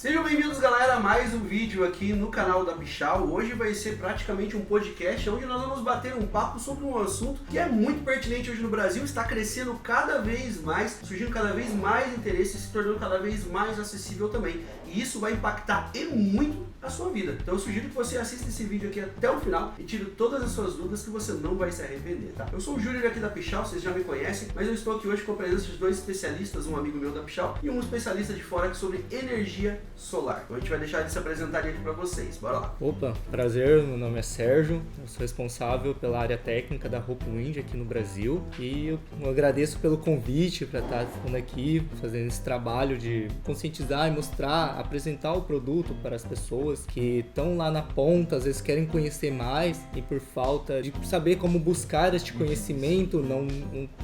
Sejam bem-vindos, galera, a mais um vídeo aqui no canal da Pichau. Hoje vai ser praticamente um podcast onde nós vamos bater um papo sobre um assunto que é muito pertinente hoje no Brasil, está crescendo cada vez mais, surgindo cada vez mais interesse e se tornando cada vez mais acessível também. E isso vai impactar e muito a sua vida. Então eu sugiro que você assista esse vídeo aqui até o final e tire todas as suas dúvidas que você não vai se arrepender, tá? Eu sou o Júnior aqui da Pichau, vocês já me conhecem, mas eu estou aqui hoje com a presença de dois especialistas, um amigo meu da Pichau e um especialista de fora aqui sobre energia solar. Então a gente vai deixar de se apresentar aqui para vocês. Bora lá. Opa, prazer, meu nome é Sérgio, eu sou responsável pela área técnica da Hopewind aqui no Brasil e eu agradeço pelo convite para estar aqui fazendo esse trabalho de conscientizar e mostrar, apresentar o produto para as pessoas que estão lá na ponta, às vezes querem conhecer mais e por falta de saber como buscar este conhecimento, não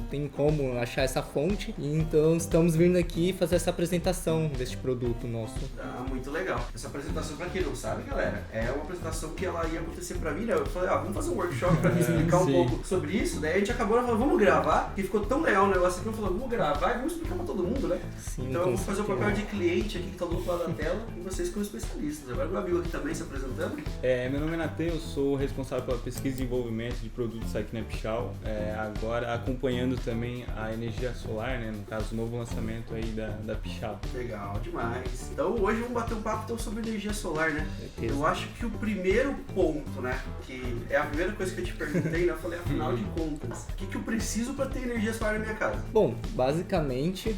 tem como achar essa fonte, e então estamos vindo aqui fazer essa apresentação deste produto nosso. Muito legal. Essa apresentação, pra quem não sabe, galera, é uma apresentação que ela ia acontecer pra mim, né? Eu falei, vamos fazer um workshop pra me explicar um pouco sobre isso. Daí a gente acabou falando, vamos gravar, que ficou tão legal o negócio aqui, eu falei, vamos gravar e vamos explicar pra todo mundo, né? Sim, então eu vou fazer o papel de cliente aqui que tá do outro lado da tela e vocês como especialistas. Agora meu amigo aqui também se apresentando. Meu nome é Natan, eu sou responsável pela pesquisa e desenvolvimento de produtos aqui na Pichau. Agora acompanhando também a energia solar, né? No caso, o novo lançamento aí da Pichau. Legal demais. Então hoje vamos bater um papo então, sobre energia solar, né? Certeza. Eu acho que o primeiro ponto, né? Que é a primeira coisa que eu te perguntei, né? Eu falei, afinal de contas, o que eu preciso para ter energia solar na minha casa? Bom, basicamente,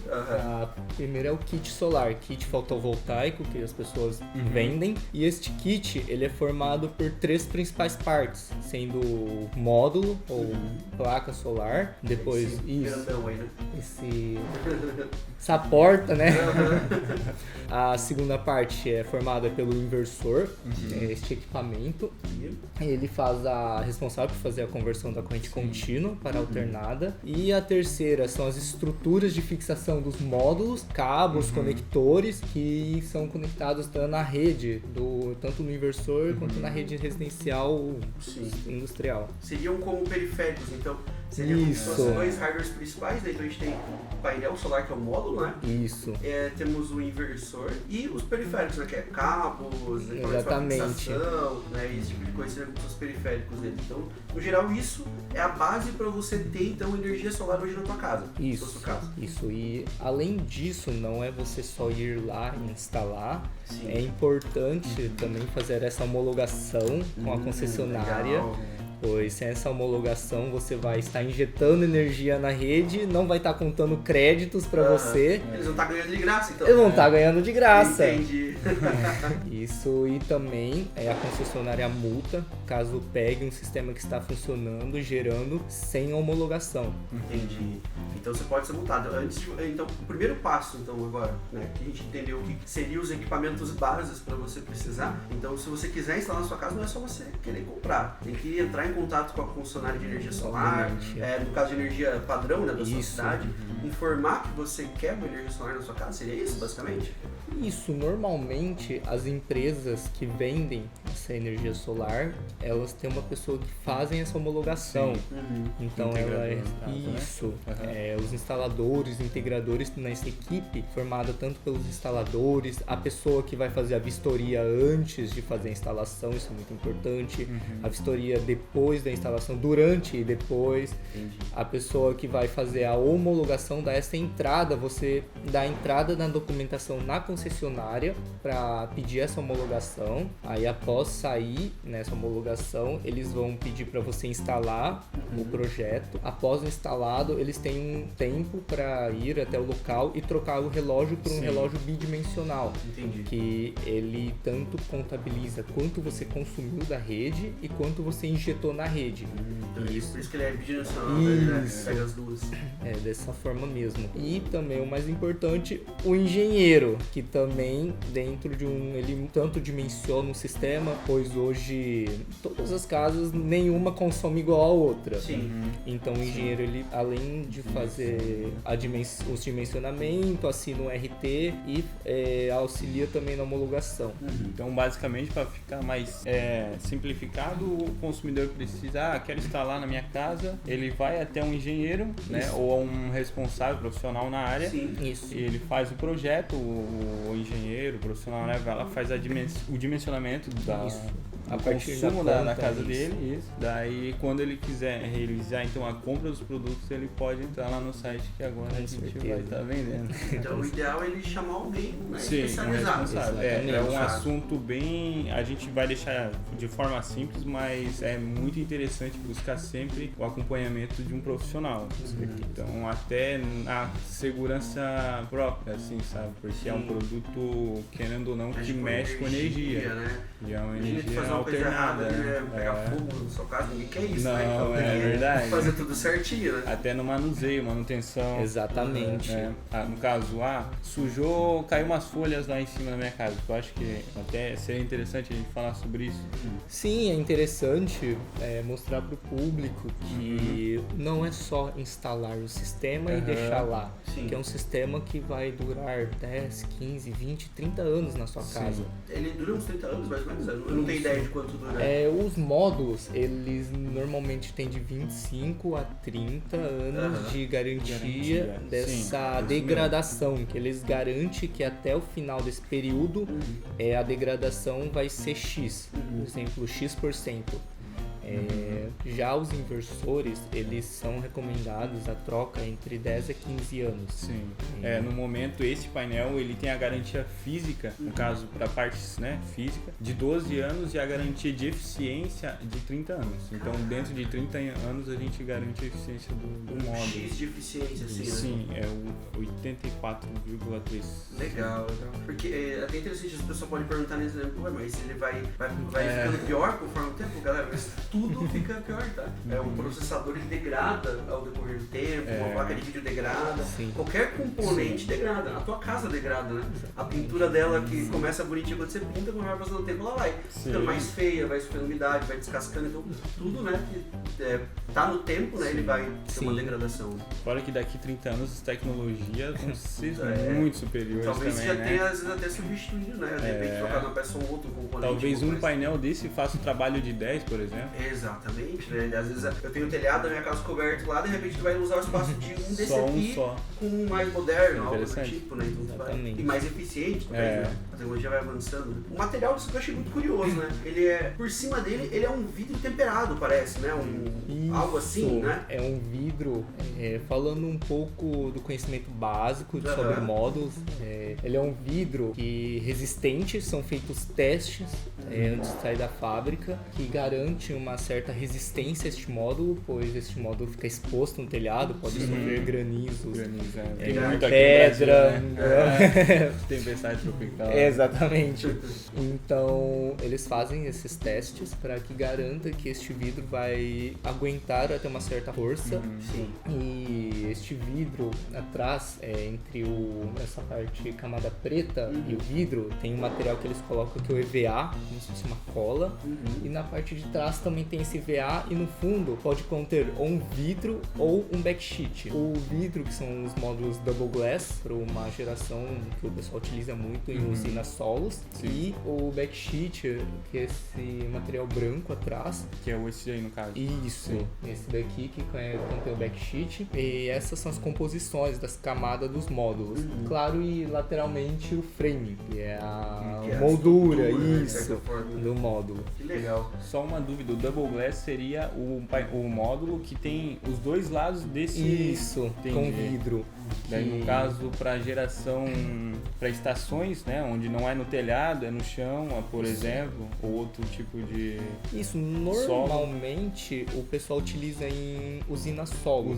primeiro é o kit solar, kit fotovoltaico que as pessoas vendem. E este kit, ele é formado por três principais partes, sendo o módulo ou placa solar, depois essa porta, né? A segunda parte é formada pelo inversor, este equipamento. Ele responsável por fazer a conversão da corrente contínua para alternada. E a terceira são as estruturas de fixação dos módulos, cabos, conectores que são conectados na rede, tanto no inversor quanto na rede residencial industrial. Seriam como periféricos, então seriam como se fossem dois hardwares principais, daí então a gente tem o painel solar que é o módulo, né? Isso. Temos o inversor e os periféricos, né? Que é cabos, fixação, né? Esse tipo de coisa seriam os periféricos dele. Então, no geral, isso é a base para você ter então energia solar hoje na tua casa. Isso. E além disso, não é você só ir lá e instalar. Sim. É importante também fazer essa homologação com a concessionária. Legal. Pois sem essa homologação você vai estar injetando energia na rede, não vai estar contando créditos para você. Eles vão estar ganhando de graça, então. Eles vão estar ganhando de graça. Entendi. Isso, e também a concessionária multa caso pegue um sistema que está funcionando, gerando sem homologação. Entendi. Então você pode ser multado. Então, o primeiro passo, então, agora, né, que a gente entendeu o que seriam os equipamentos básicos para você precisar. Então, se você quiser instalar na sua casa, não é só você querer comprar. Tem que entrar em contato com a concessionária de energia solar, no caso de energia padrão, né, da sua cidade, informar que você quer uma energia solar na sua casa, seria isso, basicamente? Isso, normalmente as empresas que vendem essa energia solar, elas têm uma pessoa que fazem essa homologação. Então ela os instaladores, integradores nessa equipe, formada tanto pelos instaladores, a pessoa que vai fazer a vistoria antes de fazer a instalação, isso é muito importante, a vistoria depois da instalação, durante e depois, a pessoa que vai fazer a homologação, dá essa entrada, você dá a entrada na documentação na concessionária para pedir essa homologação. Aí após sair nessa homologação, eles vão pedir para você instalar o projeto. Após instalado, eles têm um tempo para ir até o local e trocar o relógio por um relógio bidimensional. Entendi. Que ele tanto contabiliza quanto você consumiu da rede e quanto você injetou na rede. Por isso que ele é bidimensional, né? Pega as duas. É dessa forma mesmo. E também o mais importante, o engenheiro, que também dentro de ele tanto dimensiona um sistema pois hoje todas as casas, nenhuma consome igual a outra. Sim. Então o engenheiro, ele, além de fazer os dimensionamentos, assina o RT e auxilia também na homologação. Então, basicamente, para ficar mais simplificado, o consumidor precisa, quero instalar na minha casa, ele vai até um engenheiro, né, ou um responsável profissional na área. Sim. Isso. E ele faz o projeto, o engenheiro, o profissional, né, vai lá, faz o dimensionamento a do partir consumo da da planta, casa isso. dele. Isso. Daí, quando ele quiser realizar então a compra dos produtos, ele pode entrar lá no site que agora a gente vai estar vendendo. Então o ideal é ele chamar alguém, né, Sim, especializado. é um assunto bem... A gente vai deixar de forma simples, mas é muito interessante buscar sempre o acompanhamento de um profissional. Então, até na segurança própria, assim, sabe? Porque é um produto, querendo ou não, que mexe com energia. Né? E é uma Imagina energia fazer uma coisa errada, alternada, né? Pegar fogo na sua casa, ninguém quer isso, Não, né? Então é tem que verdade. fazer tudo certinho, né? Até no manuseio, manutenção. Exatamente. No caso, sujou, caiu umas folhas lá em cima da minha casa. Eu acho que até seria interessante a gente falar sobre isso. Sim, é interessante mostrar para o público que não é só instalar o sistema e deixar lá. Sim. Que é um sistema que vai durar 10, 15, 20, 30 anos na sua casa. Ele dura uns 30 anos, mais ou menos? Eu não tenho ideia de quanto dura. Os módulos, eles normalmente têm de 25 a 30 anos de garantia dessa degradação, que eles garantem que até o final desse período a degradação vai ser X, por exemplo, X%. Já os inversores, eles são recomendados a troca entre 10 a 15 anos. Sim. No momento, esse painel ele tem a garantia física, no caso para partes, né, física, de 12 anos e a garantia de eficiência de 30 anos. Então, dentro de 30 anos, a gente garante a eficiência do módulo. X de eficiência, assim, Sim, é o 84,3. Legal. Porque é até interessante, as pessoas podem perguntar nesse exemplo, mas ele vai ficando pior conforme o tempo, galera? Mas tudo fica pior, tá? Um processador ele degrada ao decorrer do tempo, uma placa de vídeo degrada, qualquer componente degrada, a tua casa degrada, né? A pintura dela que começa bonitinha quando você pinta, quando vai passando o tempo ela vai ficando mais feia, vai sofrendo umidade, vai descascando, então tudo, né, que tá no tempo, né, ele vai ter uma degradação. Fora que daqui 30 anos as tecnologias vão ser muito superiores. Talvez também, já né? tenha às vezes até substituído, né? De repente trocar uma peça ou outra componente. Talvez um painel desse faça o trabalho de 10, por exemplo. Exatamente, né? Às vezes eu tenho um telhado na minha casa coberto lá, de repente tu vai usar o espaço de um desse aqui com um mais moderno, algo do tipo, né? Então, e mais eficiente também, né? A tecnologia vai avançando. Né? O material disso que eu achei muito curioso, né? Ele por cima dele, ele é um vidro temperado, parece, né? Algo assim, né? É um vidro, falando um pouco do conhecimento básico sobre módulos, ele é um vidro resistente, são feitos testes antes de sair da fábrica, que garante uma certa resistência a este módulo, pois este módulo fica exposto no telhado, pode sofrer granizos, Tem muita pedra, tempestade tropical. Exatamente. Então, eles fazem esses testes para que garanta que este vidro vai aguentar até uma certa força. E este vidro atrás, entre essa parte camada preta e o vidro, tem um material que eles colocam que é o EVA, como se fosse uma cola. E na parte de trás também tem esse EVA e no fundo pode conter ou um vidro ou um backsheet. O vidro, que são os módulos Double Glass, para uma geração que o pessoal utiliza muito em usinas solos. E o backsheet, que é esse material branco atrás. Que é esse aí no caso. Isso, esse daqui que contém o backsheet. E essas são as composições das camadas dos módulos. Claro, e lateralmente o frame, que é a moldura, do módulo. Que legal. Só uma dúvida, o Double Glass seria o módulo que tem os dois lados desse... Isso, com vidro. Daí, no caso, para geração, para estações, né, onde não é no telhado, é no chão, por exemplo, ou outro tipo de... Isso, normalmente o pessoal utiliza em usina solo.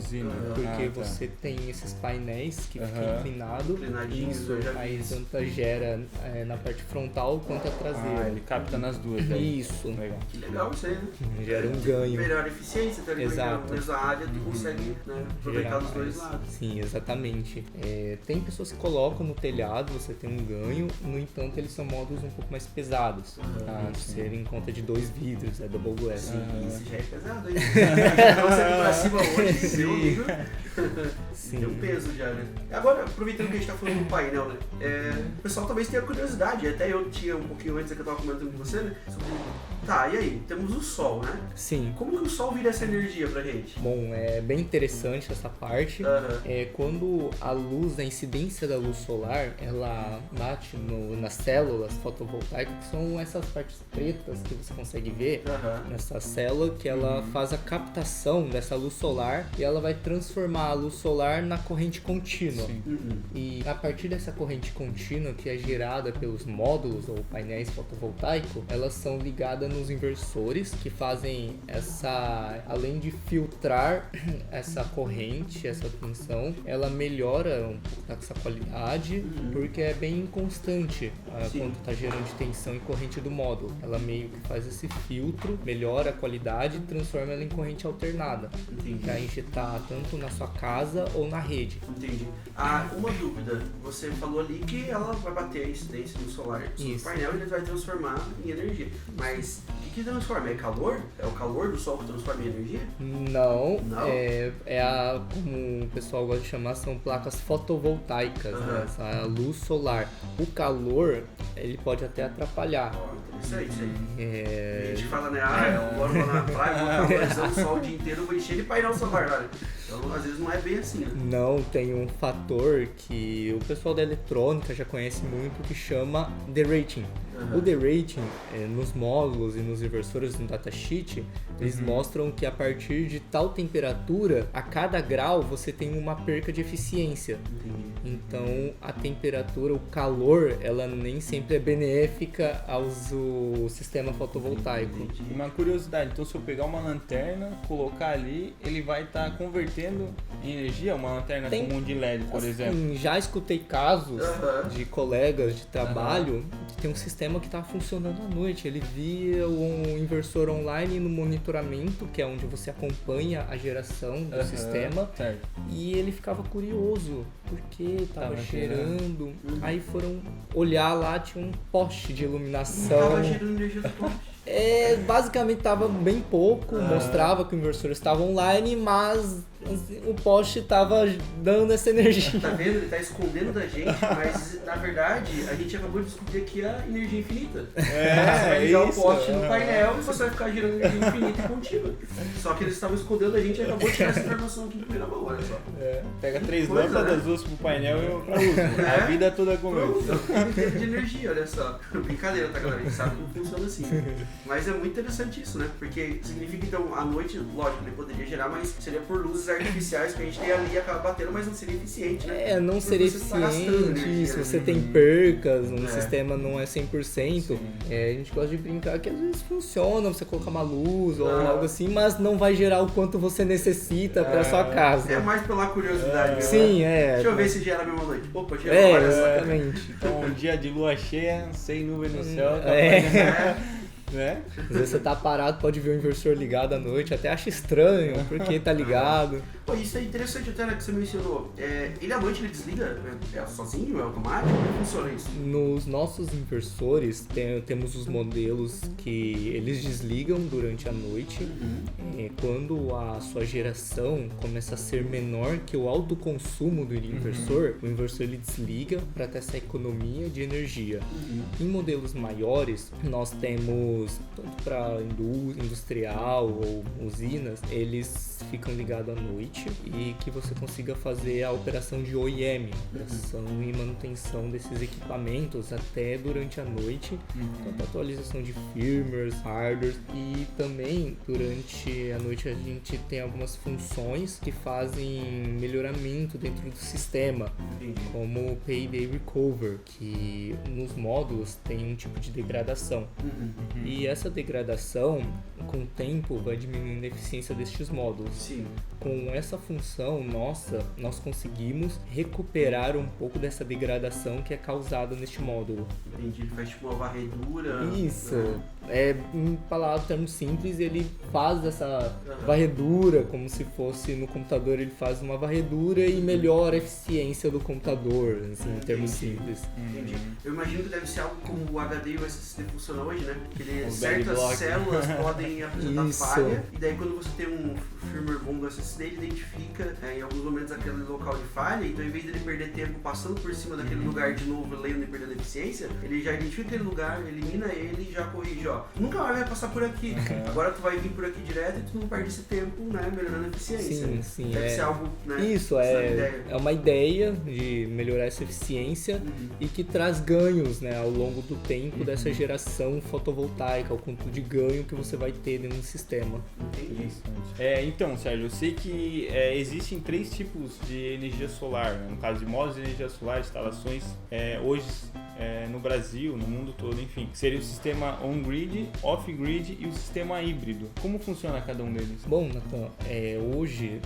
Porque você tem esses painéis que ficam inclinados. Isso, aí tanto gera na parte frontal quanto a traseira. Ele capta nas duas. Isso. Legal. Que legal isso aí, né? Gera um ganho. Melhor eficiência, então Exato. na mesma área tu consegue, né, aproveitar dos dois lados. Sim, exatamente. seguinte, tem pessoas que colocam no telhado, você tem um ganho, no entanto eles são módulos um pouco mais pesados, serem em conta de 2 vidros, é double glass. Isso já é pesado, hein? Então você vir pra cima hoje, meu amigo, tem um peso já, né? Agora, aproveitando que a gente tá falando do painel, né? O pessoal talvez tenha curiosidade, até eu tinha um pouquinho antes que eu tava comentando com você, né? Tá, e aí? Temos o sol, né? Sim. Como que o sol vira essa energia pra gente? Bom, é bem interessante essa parte. Quando a luz, a incidência da luz solar, ela bate nas células fotovoltaicas, que são essas partes pretas que você consegue ver nessa célula, que ela faz a captação dessa luz solar e ela vai transformar a luz solar na corrente contínua. E a partir dessa corrente contínua, que é gerada pelos módulos ou painéis fotovoltaicos, elas são ligadas nos inversores que fazem além de filtrar essa corrente, essa tensão, ela melhora um pouco essa qualidade, porque é bem inconstante quando está gerando tensão e corrente do módulo. Ela meio que faz esse filtro, melhora a qualidade e transforma ela em corrente alternada, para injetar tanto na sua casa ou na rede. Entendi. Uma dúvida, você falou ali que ela vai bater a incidência do solar no painel e ele vai transformar em energia, mas o que transforma? É calor? É o calor do sol que transforma em energia? Não. Como o pessoal gosta de chamar, são placas fotovoltaicas, né? A luz solar. O calor, ele pode até atrapalhar. Isso aí. A gente fala, né? Eu moro lá na praia, vou valorizando o sol o dia inteiro, vou encher de painel solar lá. Então, às vezes não é bem assim, né? Não, tem um fator que o pessoal da eletrônica já conhece muito, que chama derating. O derating, nos módulos e nos inversores no datasheet, eles mostram que a partir de tal temperatura, a cada grau você tem uma perca de eficiência. Então, a temperatura, o calor, ela nem sempre é benéfica ao sistema fotovoltaico. Uma curiosidade, então se eu pegar uma lanterna, colocar ali, ele vai estar convertendo em energia, uma lanterna comum de LED, por exemplo? Já escutei casos de colegas de trabalho que tem um sistema que estava funcionando à noite. Ele via um inversor online no monitoramento, que é onde você acompanha a geração do sistema, e ele ficava curioso, porque estava gerando. Aí foram olhar lá, tinha um poste de iluminação. Estava gerando energia do poste. Basicamente estava bem pouco, mostrava que o inversor estava online, mas o poste estava dando essa energia. Tá vendo? Ele tá escondendo da gente, mas na verdade a gente acabou de descobrir aqui a energia infinita. Você vai ligar o poste no painel e você vai ficar gerando energia infinita e contínua. Só que eles estavam escondendo da gente e acabou de tirar essa informação aqui em primeira mão, olha só. Pega 3 lâmpadas, 2 pro painel e 1 pra luz. A vida toda com isso. De energia, olha só. Brincadeira, tá, galera? A gente sabe como funciona assim. Mas é muito interessante isso, né? Porque significa, então, à noite, lógico, ele poderia gerar, mas seria por luzes artificiais que a gente tem ali e acaba batendo, mas não seria eficiente, né? Não seria eficiente, se você tem percas, um sistema não é 100%, a gente gosta de brincar que às vezes funciona, você colocar uma luz ou algo assim, mas não vai gerar o quanto você necessita pra sua casa. É mais pela curiosidade mesmo. Sim, Deixa eu ver se gera a mesma noite. Opa, gera exatamente. Então, um dia de lua cheia, sem nuvem no céu, né? Às vezes você tá parado, pode ver o inversor ligado à noite, até acha estranho, porque tá ligado. Pô, isso é interessante até, né, que você mencionou. Ele à noite ele desliga sozinho, é automático? Como funciona isso? Nos nossos inversores temos os modelos que eles desligam durante a noite. Quando a sua geração começa a ser menor que o autoconsumo do inversor, o inversor ele desliga para ter essa economia de energia. Em modelos maiores, nós temos tanto para industrial ou usinas, eles ficam ligados à noite e que você consiga fazer a operação de OEM, operação e manutenção desses equipamentos até durante a noite, tanto atualização de firmwares, hardware, e também durante a noite a gente tem algumas funções que fazem melhoramento dentro do sistema, como o Payday Recover, que nos módulos tem um tipo de degradação. E essa degradação, com o tempo, vai diminuindo a eficiência destes módulos. com essa função nossa, nós conseguimos recuperar um pouco dessa degradação que é causada neste módulo. Entendi, ele faz tipo uma varredura. Isso, em termos simples, ele faz essa varredura, como se fosse no computador, ele faz uma varredura e melhora a eficiência do computador, assim, em termos simples. Entendi. Eu imagino que deve ser algo como o HD e o SSD funciona hoje, né? Porque certas células podem apresentar falha, e daí quando você tem um firmware bom do SSD, ele identifica em alguns momentos aquele local de falha, então em vez dele perder tempo passando por cima daquele lugar de novo, lendo e perdendo eficiência, ele já identifica aquele lugar, elimina ele e já corrige, ó. Nunca mais vai passar por aqui. Agora tu vai vir por aqui direto e tu não perde esse tempo, né? Melhorando a eficiência. Sim. Deve ser algo, né? Isso, é uma ideia de melhorar essa eficiência e que traz ganhos, né, ao longo do tempo dessa geração fotovoltaica, o quanto de ganho que você vai ter dentro do sistema. Entendi. Então, Sérgio, eu sei que existem 3 tipos de energia solar, né? No caso de módulos de energia solar, instalações hoje no Brasil, no mundo todo, enfim. Seria o sistema on-grid, off-grid e o sistema híbrido. Como funciona cada um deles? Bom, Nathan, hoje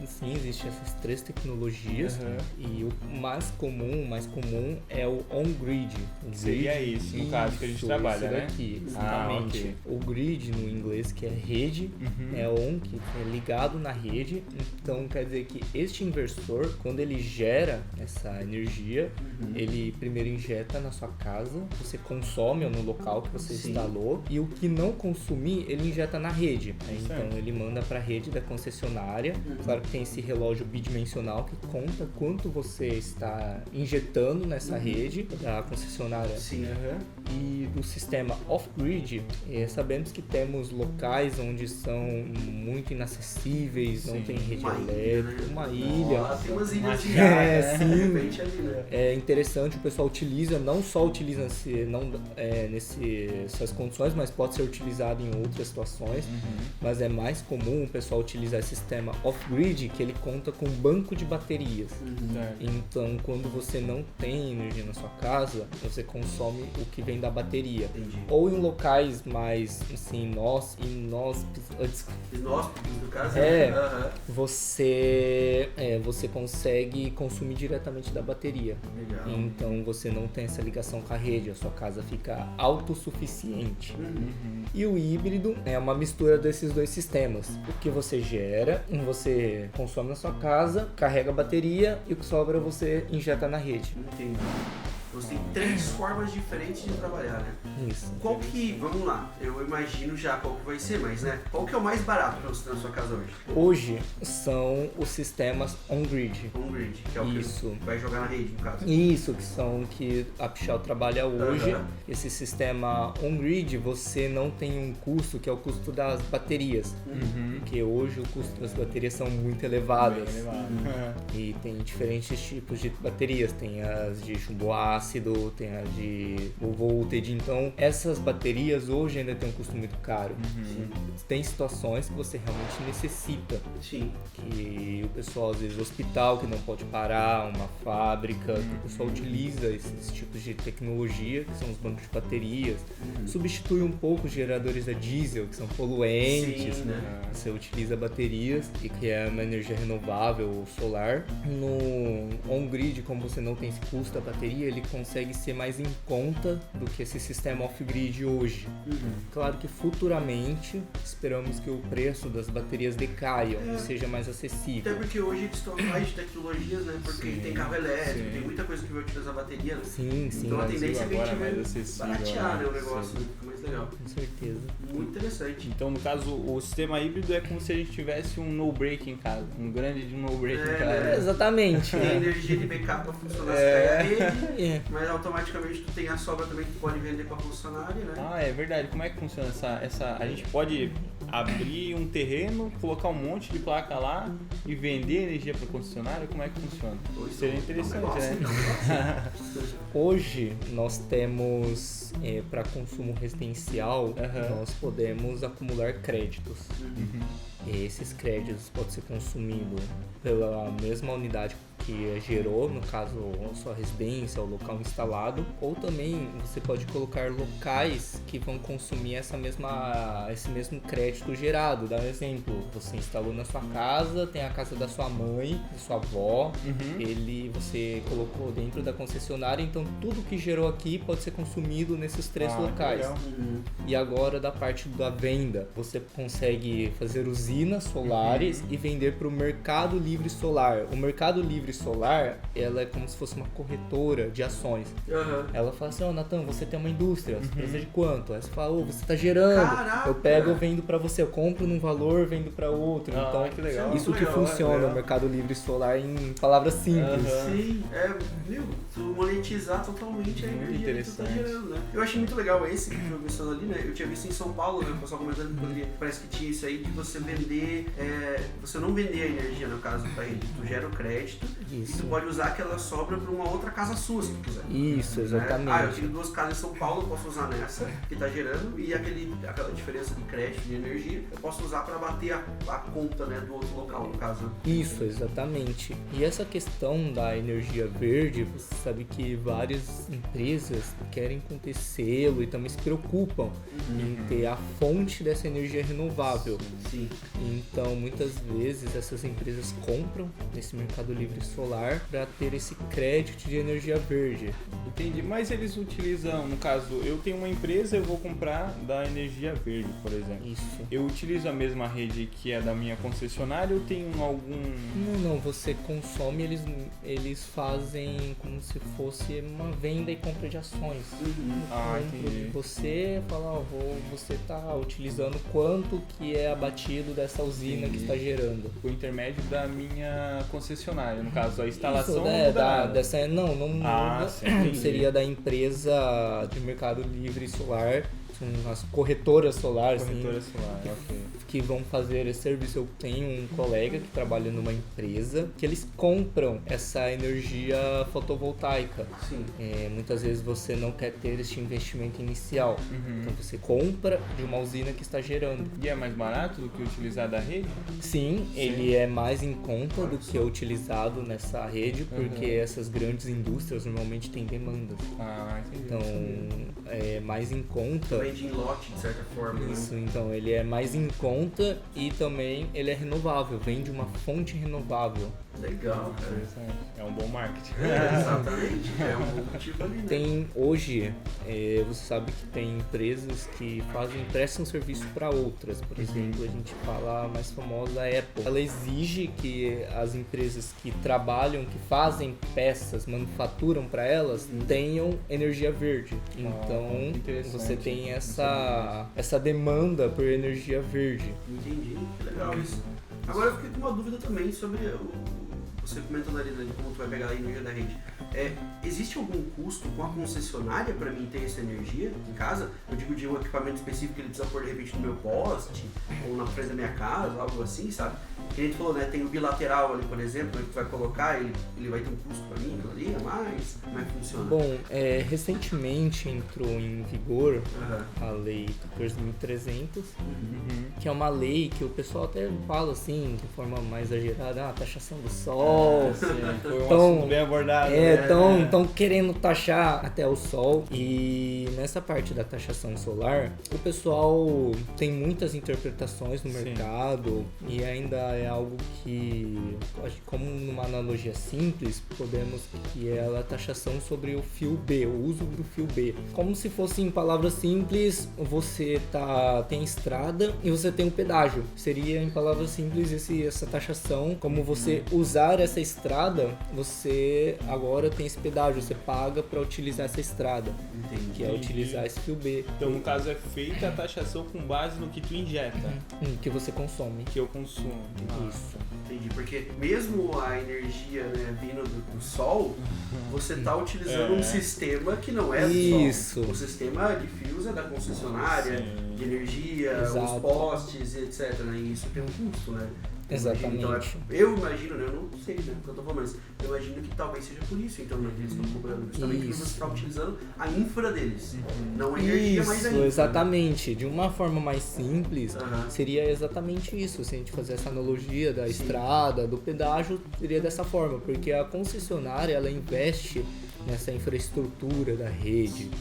sim, existem essas 3 tecnologias e o mais comum é o on-grid. Seria esse, no caso, que a gente trabalha, né? Daqui, exatamente. Okay. O grid, no inglês, que é rede, é on, que é ligado na rede. Então, quer dizer que este inversor, quando ele gera essa energia, ele primeiro injeta na sua casa, você consome no local que você instalou, e o que não consumir, ele injeta na rede. Então, ele manda para a rede da concessionária. Claro que tem esse relógio bidimensional que conta quanto você está injetando nessa rede da concessionária. Sim. E do sistema off-grid, sabemos que temos locais onde são muito inacessíveis, não tem rede elétrica, uma ilha. Tem umas ilhas de sim. ali, né? É interessante, o pessoal não só utiliza nessas condições, mas pode ser utilizado em outras situações. Mas é mais comum o pessoal utilizar esse sistema off-grid, que ele conta com banco de baterias. Então, quando você não tem energia na sua casa, você consome o que vem da bateria. Entendi. Ou em locais mais assim, Inóspitos, no caso. você consegue consumir diretamente da bateria. Legal. Então você não tem essa ligação com a rede, a sua casa fica autossuficiente. E o híbrido é uma mistura desses 2 sistemas. O que você gera, você consome na sua casa, carrega a bateria, e o que sobra você injeta na rede. Entendi. Você tem 3 formas diferentes de trabalhar, né? Isso. Vamos lá, eu imagino já qual que vai ser, mas né? Qual que é o mais barato para você ter na sua casa hoje? Hoje são os sistemas on-grid. On-grid, que é o que vai jogar na rede, no caso. Isso, que são que a Pichau trabalha hoje. Esse sistema on-grid, você não tem um custo que é o custo das baterias. Porque hoje o custo das baterias são muito elevadas. E tem diferentes tipos de baterias. Tem as de chumbo ácido, tem as de low voltage. Então, essas baterias hoje ainda tem um custo muito caro. Tem situações que você realmente necessita. Sim. Que o pessoal, às vezes, hospital que não pode parar, uma fábrica, que o pessoal utiliza esses tipos de tecnologia, que são os bancos de baterias. Substitui um pouco os geradores a diesel, que são poluentes. Sim, né? Você utiliza baterias, e que é uma energia renovável, solar. No on-grid, como você não tem esse custo da bateria, ele consegue ser mais em conta do que esse sistema off-grid hoje. Claro que futuramente esperamos que o preço das baterias decaia e seja mais acessível. Até porque hoje eles estão mais de tecnologias, né? Porque tem carro elétrico, tem muita coisa que vai utilizar bateria, né? Sim. Então a tendência é que a gente vai baratear, né, o negócio, fica mais legal. Com certeza. Muito interessante. Então, no caso, o sistema híbrido é como se a gente tivesse um no-break em casa, um grande de no-break em casa. Né? Exatamente. Tem energia de backup para funcionar se cair a rede, mas automaticamente tu tem a sobra também que tu pode vender para concessionária, né? Ah, é verdade. Como é que funciona essa? A gente pode abrir um terreno, colocar um monte de placa lá e vender energia para concessionária? Como é que funciona? Seria interessante, né? Hoje nós temos para consumo residencial, nós podemos acumular créditos. Esses créditos podem ser consumidos pela mesma unidade que gerou, no caso a sua residência, o local instalado, ou também você pode colocar locais que vão consumir esse mesmo crédito gerado. Dá um exemplo, você instalou na sua casa, tem a casa da sua mãe, da sua avó, você colocou dentro da concessionária, então tudo que gerou aqui pode ser consumido nesses 3 locais. E agora da parte da venda, você consegue fazer usinas solares e vender para o Mercado Livre Solar. O Mercado Livre Solar, ela é como se fosse uma corretora de ações. Ela fala assim, Natan, você tem uma indústria, você precisa de quanto? Aí você fala, você está gerando. Caraca. Eu pego, eu vendo para você, eu compro num valor, vendo para outro. Então, que legal. isso que funciona o Mercado Livre Solar em palavras simples. Sim, tu monetizar totalmente a energia que tu tá gerando, né? Eu achei muito legal esse que tu mencionou ali, né? Eu tinha visto em São Paulo, né? O pessoal comentando que parece que tinha isso aí de você vender, você não vender a energia, no caso, pra ele. Tu gera o crédito e tu pode usar aquela sobra pra uma outra casa sua, se tu quiser. Isso, exatamente. Eu tenho 2 casas em São Paulo, eu posso usar nessa que tá gerando e aquela diferença de crédito, de energia, eu posso usar pra bater a conta, né, do outro local, no caso. Isso, exatamente. E essa questão da energia verde, você sabe que várias empresas querem ter selo e também se preocupam em ter a fonte dessa energia renovável. Sim. Então, muitas vezes essas empresas compram nesse Mercado Livre Solar para ter esse crédito de energia verde. Entendi, mas eles utilizam, no caso, eu tenho uma empresa, eu vou comprar da energia verde, por exemplo. Isso. Eu utilizo a mesma rede que é da minha concessionária ou tem algum... Não, você consome, eles fazem como se fosse uma venda e compra de ações. Entendi. Você fala, você tá utilizando quanto que é abatido dessa usina que está gerando. Por intermédio da minha concessionária, no caso, a instalação seria da empresa de Mercado Livre Solar, são as corretoras solares, que vão fazer esse serviço. Eu tenho um colega que trabalha numa empresa que eles compram essa energia fotovoltaica. Sim. Muitas vezes você não quer ter este investimento inicial, então você compra de uma usina que está gerando. E é mais barato do que utilizar da rede? Sim, ele é mais em conta do que é utilizado nessa rede, porque essas grandes indústrias normalmente têm demandas. Entendi. Então, é mais em conta. Vende em lote, de certa forma. Isso, então ele é mais em conta e também ele é renovável, vem de uma fonte renovável. Legal, cara. É um bom marketing. Exatamente, é um bom motivo ali, né? Tem hoje, você sabe que tem empresas que prestam serviço para outras. Por exemplo, a gente fala a mais famosa, a Apple. Ela exige que as empresas que trabalham, que fazem peças, manufaturam para elas, tenham energia verde. Então, você tem essa demanda por energia verde. Entendi, que legal isso. Agora eu fiquei com uma dúvida também sobre você comentando ali, né, de como tu vai pegar a energia da rede. Existe algum custo com a concessionária para mim ter essa energia em casa? Eu digo de um equipamento específico que ele precisa pôr de repente no meu poste ou na frente da minha casa, algo assim, sabe? Que a gente falou, né? Tem o bilateral ali, por exemplo, que tu vai colocar, ele vai ter um custo para mim, aquilo ali, a mais? Como é que funciona? Bom, recentemente entrou em vigor a Lei 14.300, que é uma lei que o pessoal até fala assim, de forma mais exagerada, taxação do sol. Foi um assunto bem abordado. Estão querendo taxar até o sol. E nessa parte da taxação solar, o pessoal tem muitas interpretações no mercado e ainda é algo que, como numa analogia simples, podemos que é a taxação sobre o fio B, o uso do fio B. Como se fosse, em palavras simples, você tem estrada e você tem um pedágio. Seria, em palavras simples, essa taxação, como você usar essa estrada, você agora tem esse pedágio, você paga para utilizar essa estrada. Entendi. Que é utilizar esse fio B. Então, no caso, é feita a taxação com base no que tu injeta. Que você consome. Que eu consumo. Isso. Entendi, porque mesmo a energia, né, vindo do sol, você está utilizando um sistema que não é do sol. O sistema de fios é da concessionária, de energia, os postes, etc. Né? E isso tem um custo, né? Exatamente. Então, eu imagino, né? Eu não sei, né? Porque eu tô falando, mas eu imagino que talvez seja por isso, então, né? Que eles estão cobrando. Justamente porque você está utilizando a infra deles. Não a energia, mas a infra. Exatamente. Né? De uma forma mais simples, seria exatamente isso. Se a gente fazer essa analogia da estrada, do pedágio, seria dessa forma. Porque a concessionária, ela investe nessa infraestrutura da rede.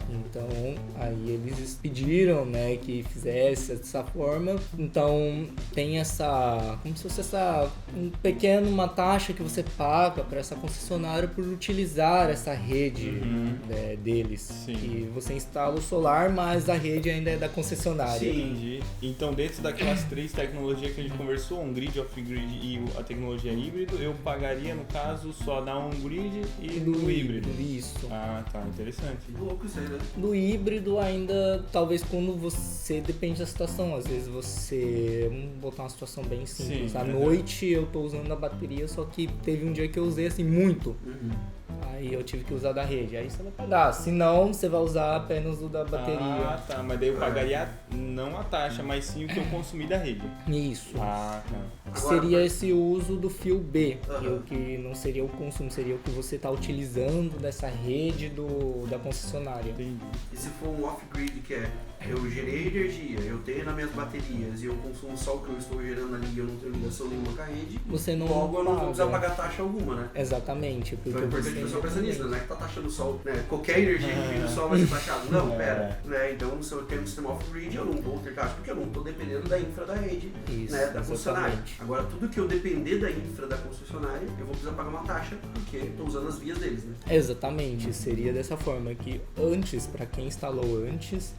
Então, aí eles pediram, né, que fizesse dessa forma. Então, tem essa, como se fosse uma taxa que você paga para essa concessionária por utilizar essa rede né, deles. Sim. E você instala o solar, mas a rede ainda é da concessionária. Sim, entendi. Então, dentro daquelas 3 tecnologias que a gente conversou, on-grid, off-grid e a tecnologia híbrido, eu pagaria, no caso, só da on-grid e do híbrido. Isso. Ah, tá, interessante. Louco isso aí, né? No híbrido ainda, talvez quando você, depende da situação, às vezes você, vamos botar uma situação bem simples, à noite eu tô usando a bateria, só que teve um dia que eu usei assim muito, aí eu tive que usar da rede, aí você vai pagar, se não, você vai usar apenas o da bateria. Ah, tá, mas daí eu pagaria não a taxa, mas sim o que eu consumi da rede. Isso. Ah, tá. Seria esse uso do fio B, que não seria o consumo, seria o que você está utilizando dessa rede da concessionária. Entendi. E se for um off-grid, que é eu gerei energia, eu tenho nas minhas baterias e eu consumo só o que eu estou gerando ali e eu não tenho ligação nenhuma com a rede, você não logo eu não vou paga. precisar pagar taxa alguma, né? Exatamente. Então é importante a pessoa pensar nisso, não é que tá taxando o sol, né? Qualquer energia que vem do sol vai ser taxado. Não, pera. Né? Então, se eu tenho um sistema off-grid, eu não vou ter taxa porque eu não estou dependendo da infra da rede, isso, né? Da concessionária. Agora, tudo que eu depender da infra da concessionária, eu vou precisar pagar uma taxa porque estou usando as vias deles, né? Exatamente, seria dessa forma que antes, para quem instalou antes,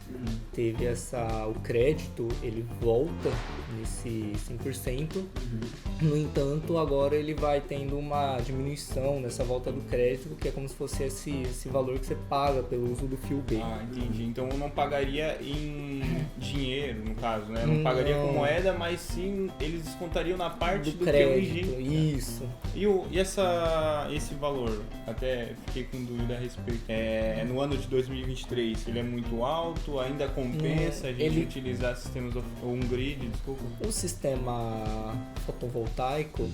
teve o crédito, ele volta nesse 100%, no entanto, agora ele vai tendo uma diminuição nessa volta do crédito, que é como se fosse esse valor que você paga pelo uso do fio B. Ah, entendi. Então eu não pagaria em dinheiro, no caso, né? Eu não pagaria com moeda, mas sim eles descontariam na parte do crédito. Que eu enchi. Isso. E esse valor? Até fiquei com dúvida a respeito. No ano de 2023, ele é muito alto? Ainda compensa a gente utilizar sistemas on-grid, desculpa? O sistema fotovoltaico,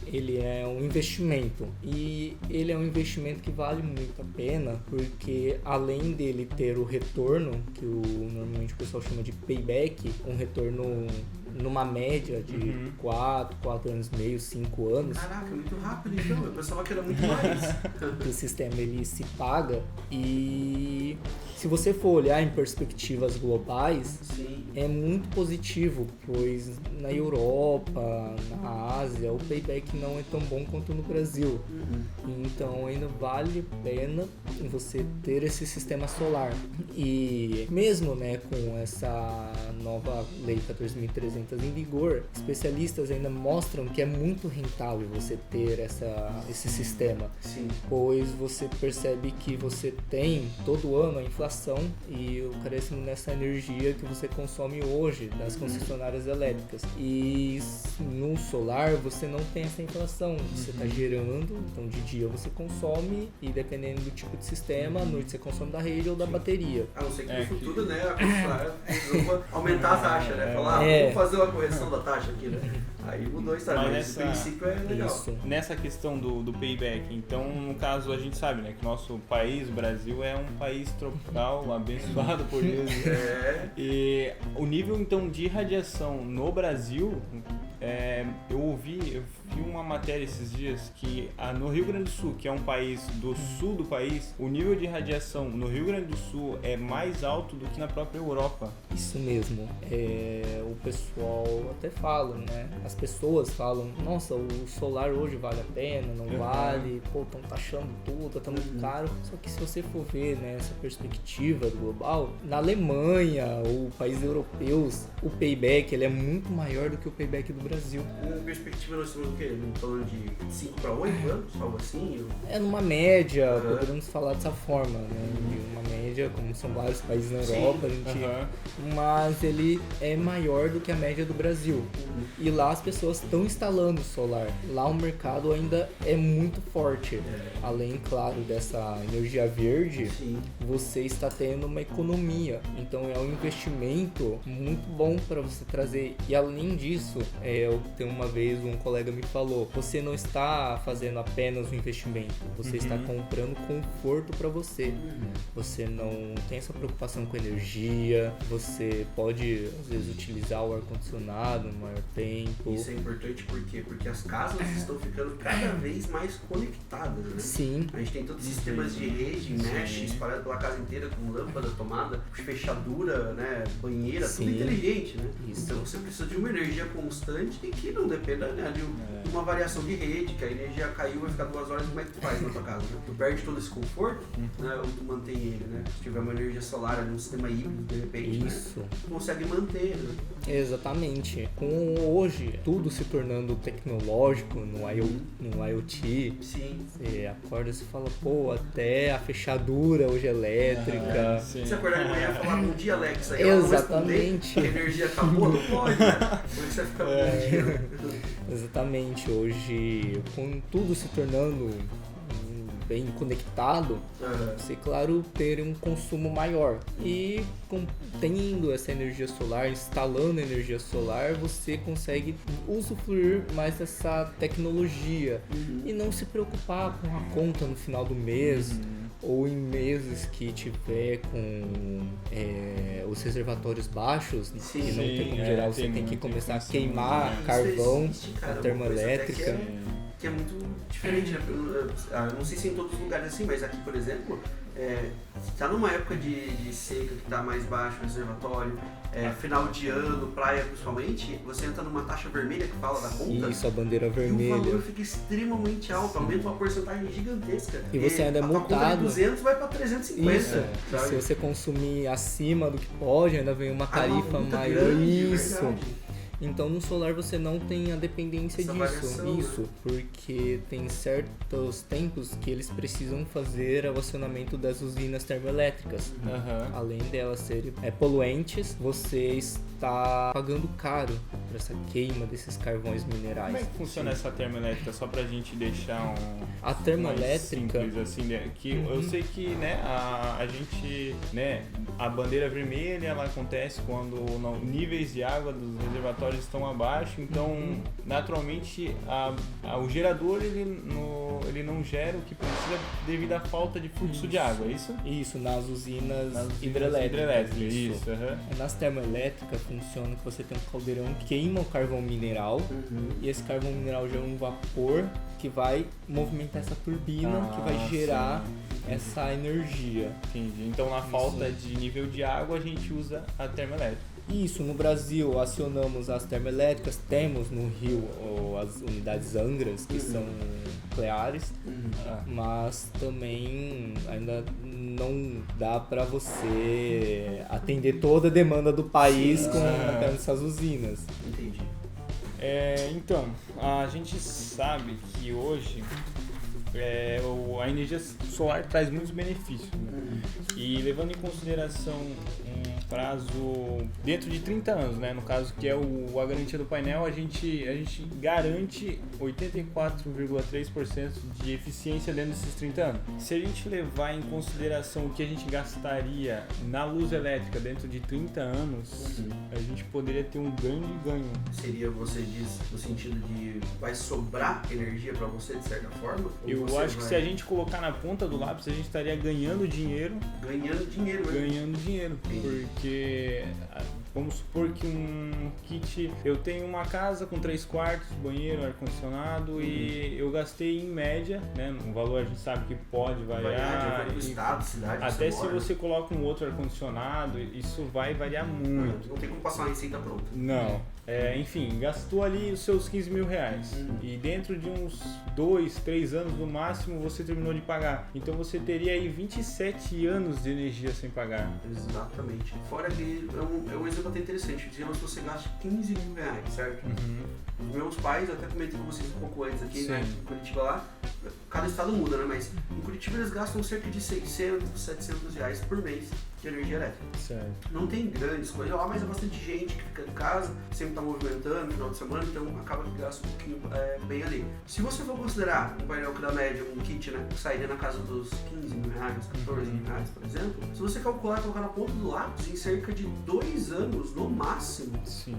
ele é um investimento. E ele é um investimento que vale muito a pena, porque além dele ter o retorno, que normalmente o pessoal chama de payback, um retorno numa média de 4 anos e meio, 5 anos. Caraca, muito rápido então, eu pensava que era muito mais. O sistema ele se paga e se você for olhar em perspectivas globais, é muito positivo, pois na Europa, na Ásia, o payback não é tão bom quanto no Brasil. Então ainda vale a pena você ter esse sistema solar. E mesmo, né, com essa nova lei 14.300 em vigor, especialistas ainda mostram que é muito rentável você ter esse sistema, pois você percebe que você tem todo ano a inflação e o crescimento nessa energia que você consome hoje das concessionárias elétricas, e no solar você não tem essa inflação, você está gerando, então de dia você consome e dependendo do tipo de sistema, à noite você consome da rede ou da bateria. A não ser que no futuro, né, a concessionária resolva aumentar a taxa, né? Falar, vamos fazer uma correção da taxa aqui, né? Aí mudou a história, mas o princípio é legal. Isso. Nessa questão do payback, então, no caso, a gente sabe, né, que nosso país, o Brasil, é um país tropical, abençoado por Deus. E o nível, então, de radiação no Brasil, eu vi uma matéria esses dias que no Rio Grande do Sul, que é um país do sul do país, o nível de radiação no Rio Grande do Sul é mais alto do que na própria Europa. Isso mesmo. O pessoal até fala, né? As pessoas falam, nossa, o solar hoje vale a pena, não vale, estão taxando tudo, tá muito caro. Só que se você for ver, né, essa perspectiva global, na Alemanha ou países europeus, o payback ele é muito maior do que o payback do Brasil. Em perspectiva, nós estamos o quê? Falando de 5 para 8 anos, algo assim? Numa média, poderíamos falar dessa forma, né? De uma média, como são vários países na Europa, mas ele é maior do que a média do Brasil. E lá as pessoas estão instalando solar. Lá o mercado ainda é muito forte. Além, claro, dessa energia verde, você está tendo uma economia. Então é um investimento muito bom para você trazer. E além disso, Tem uma vez um colega me falou, você não está fazendo apenas um investimento, você está comprando conforto para você. Você não tem essa preocupação com energia, você pode às vezes utilizar o ar-condicionado no maior tempo. Isso é importante por quê? Porque as casas estão ficando cada vez mais conectadas, né? Sim. A gente tem todos os sistemas de rede, mesh espalhado pela casa inteira com lâmpada, tomada, fechadura, né, banheira, tudo inteligente, né? Isso. Então você precisa de uma energia constante e que não dependa, né, de uma variação de rede, que a energia caiu, vai ficar 2 horas, como é que tu faz na tua casa? Né? Tu perde todo esse conforto, né, ou tu mantém ele, né? Se tiver uma energia solar ali, um sistema híbrido, de repente, né, tu consegue manter, né? Exatamente. Com hoje, tudo se tornando tecnológico no IoT, você acorda e fala, pô, até a fechadura hoje é elétrica. Você acordar de manhã e falar, bom dia, Alexa, e exatamente. A energia acabou, não pode, né? Como é que você fica bom dia? Exatamente. Hoje, com tudo se tornando bem conectado, você, claro, ter um consumo maior. E tendo essa energia solar, instalando energia solar, você consegue usufruir mais dessa tecnologia e não se preocupar com a conta no final do mês ou em meses que tiver com os reservatórios baixos, que não tem como gerar, você tem que começar a queimar carvão, a termoelétrica. Que é muito diferente, né? Eu não sei se em todos os lugares assim, mas aqui, por exemplo, tá numa época de seca que tá mais baixo o reservatório, final de ano, praia principalmente, você entra numa taxa vermelha que fala da conta. Isso, a bandeira vermelha. E o valor fica extremamente alto, aumenta uma porcentagem gigantesca. E você ainda é multado. A conta de 200 vai pra 350. Isso, sabe? Se você consumir acima do que pode, ainda vem uma tarifa maior. Grande, isso. Verdade. Então no solar você não tem a dependência disso, variação, porque tem certos tempos que eles precisam fazer o acionamento das usinas termoelétricas. Além delas serem poluentes, você está pagando caro para essa queima desses carvões minerais. Como é que funciona essa termoelétrica? Só pra gente deixar a termoelétrica mais simples, assim, né? Que eu sei que, né, a gente, né, a bandeira vermelha ela acontece quando níveis de água dos reservatórios estão abaixo, então naturalmente o gerador ele não gera o que precisa devido à falta de fluxo de água, é isso? Isso, nas usinas hidrelétricas. Isso. Nas termoelétricas funciona que você tem um caldeirão que queima o carvão mineral e esse carvão mineral gera um vapor que vai movimentar essa turbina que vai gerar essa energia. Entendi. Então na falta de nível de água a gente usa a termoelétrica. Isso, no Brasil acionamos as termoelétricas, temos no Rio as unidades Angras, que são nucleares, mas também ainda não dá para você atender toda a demanda do país com essas usinas. Entendi. Então, a gente sabe que hoje a energia solar traz muitos benefícios, né? E levando em consideração um prazo dentro de 30 anos, né? No caso que é a garantia do painel, a gente garante 84,3% de eficiência dentro desses 30 anos. Se a gente levar em consideração o que a gente gastaria na luz elétrica dentro de 30 anos, a gente poderia ter um grande ganho. Seria, você diz, no sentido de vai sobrar energia para você de certa forma? Eu acho que se a gente colocar na ponta do lápis, a gente estaria ganhando dinheiro. Ganhando dinheiro. Porque vamos supor que um kit, eu tenho uma casa com 3 quartos, banheiro, ar-condicionado e eu gastei em média, né? Um valor a gente sabe que pode variar. Do estado, cidade, até se você coloca um outro ar-condicionado, isso vai variar muito. Não tem como passar uma receita pronta. Não. Enfim, gastou ali os seus 15 mil reais. E dentro de uns 2, 3 anos no máximo você terminou de pagar. Então você teria aí 27 anos de energia sem pagar. Exatamente. Fora que é um exemplo até interessante. Digamos que você gasta 15 mil reais, certo? Os meus pais, até comentei com vocês um pouco antes aqui, né, em Curitiba lá, cada estado muda, né? Mas em Curitiba eles gastam cerca de 600, 700 reais por mês, de energia elétrica. Certo. Não tem grandes coisas lá, mas é bastante gente que fica em casa, sempre está movimentando no final de semana, então acaba que gasta um pouquinho bem ali. Se você for considerar um painel que dá média, um kit, né, que sairia na casa dos 15 mil reais, 14 mil reais, por exemplo, se você calcular e colocar na ponta do lápis, em cerca de 2 anos, no máximo, Sim.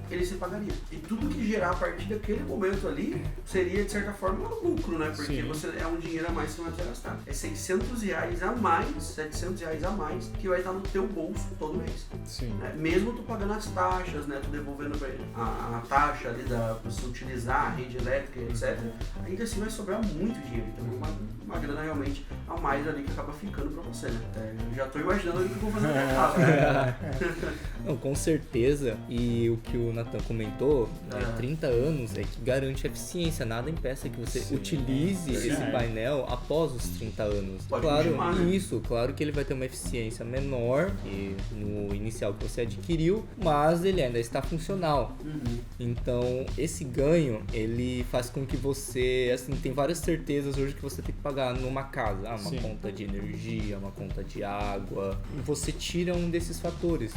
ele se pagaria. E tudo que gerar a partir daquele momento ali, seria, de certa forma, um lucro, né? Porque você é um dinheiro a mais que você vai gastar. É 600 reais a mais, 700 reais a mais, que vai estar no teu bolso todo mês. Sim. Né? Mesmo tu pagando as taxas, né? Tu devolvendo pra ele a taxa ali pra você utilizar a rede elétrica, etc. Ainda assim vai sobrar muito dinheiro. Então uma grana realmente a mais ali que acaba ficando pra você, né? Eu já tô imaginando o que eu vou fazer na minha casa, né? Não, com certeza. E o que o Nathan comentou, 30 anos é que garante a eficiência. Nada impeça que você utilize esse painel após os 30 anos. Pode claro, continuar, né? isso, claro que ele vai ter uma eficiência menor que no inicial que você adquiriu, mas ele ainda está funcional. Então, esse ganho, ele faz com que você, assim, tem várias certezas hoje que você tem que pagar numa casa. Uma conta de energia, uma conta de água. Você tira um desses fatores.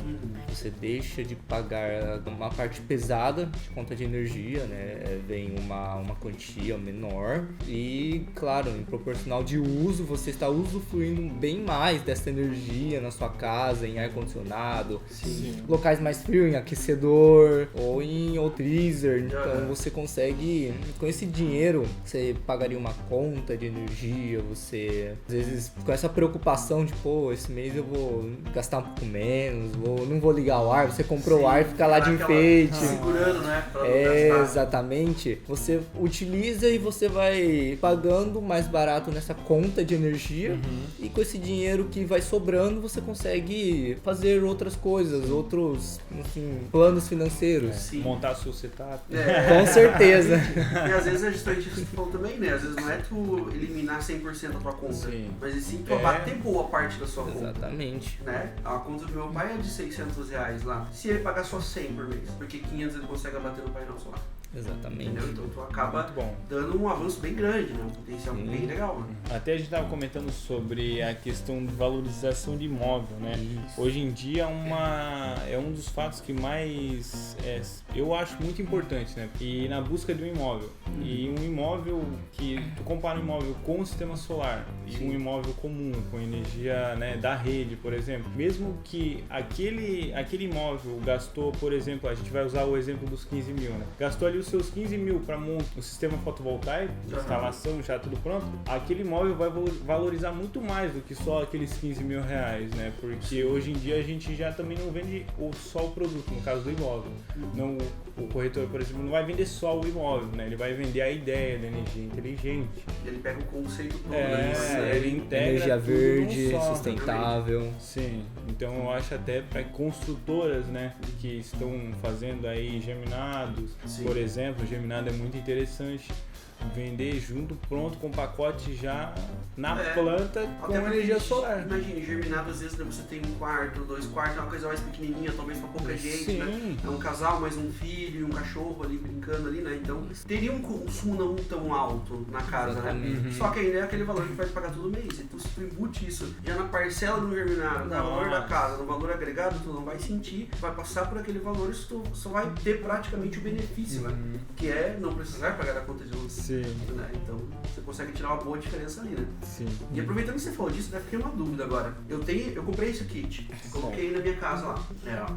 Você deixa de pagar uma parte pesada de conta de energia, né? Vem uma quantia menor e, claro, em proporcional de uso, você está usufruindo bem mais dessa energia na sua casa, em ar-condicionado, locais mais frios, em aquecedor ou em freezer. Então você consegue, com esse dinheiro, você pagaria uma conta de energia, você, às vezes, com essa preocupação de, pô, esse mês eu vou gastar um pouco menos, não vou ligar o ar, você comprou o ar e fica lá de enfeite. Segurando, né? Pra Exatamente. Você utiliza e você vai pagando mais barato nessa conta de energia e com esse dinheiro que vai sobrando você consegue fazer outras coisas, outros, enfim, planos financeiros. Montar seu setup. Com certeza. E às vezes é justamente isso que tu falou também, né? Às vezes não é tu eliminar 100% a tua conta, mas sim tu abater boa parte da sua conta. Exatamente. Né? A conta do meu pai é de 600 reais lá. Se ele pagar só 100 por mês, porque 500 ele consegue abater no painel solar. Exatamente. Entendeu? Então tu acaba dando um avanço bem grande, né? Um potencial bem legal, né? Até a gente estava comentando sobre a questão de valorização de imóvel, né? Hoje em dia é um dos fatos que mais eu acho muito importante, né? E na busca de um imóvel. E um imóvel que tu compara um imóvel com o sistema solar e um imóvel comum, com energia, né, da rede, por exemplo. Mesmo que aquele imóvel gastou, por exemplo, a gente vai usar o exemplo dos 15 mil, né? Gastou ali os seus 15 mil para montar o sistema fotovoltaico, instalação, já tudo pronto, aquele imóvel vai valorizar muito mais do que só aqueles 15 mil reais, né? Porque hoje em dia a gente já também não vende só o produto, no caso do imóvel. Não, o corretor, por exemplo, não vai vender só o imóvel, né? Ele vai vender a ideia da energia inteligente. Ele pega o conceito todo, né? Ele integra energia verde, só, sustentável. Sim, então eu acho até para construtoras, né, que estão fazendo aí geminados, por exemplo, o geminado é muito interessante. Vender junto, pronto, com pacote já na planta com energia solar. Imagina, germinado às vezes você tem 1 quarto, 2 quartos, é uma coisa mais pequenininha, talvez pra pouca gente, né? É um casal, mais um filho e um cachorro ali brincando ali, né? Então teria um consumo não tão alto na casa, né? Só que ainda é aquele valor que vai pagar todo mês. Então se tu embute isso já na parcela do germinado, no valor da casa, no valor agregado, tu não vai sentir, vai passar por aquele valor e tu só vai ter praticamente o benefício, né? Que é não precisar pagar a conta de luz. Né? Então você consegue tirar uma boa diferença ali, né? E aproveitando que você falou disso, deve ter uma dúvida agora. Eu comprei esse kit, coloquei na minha casa lá.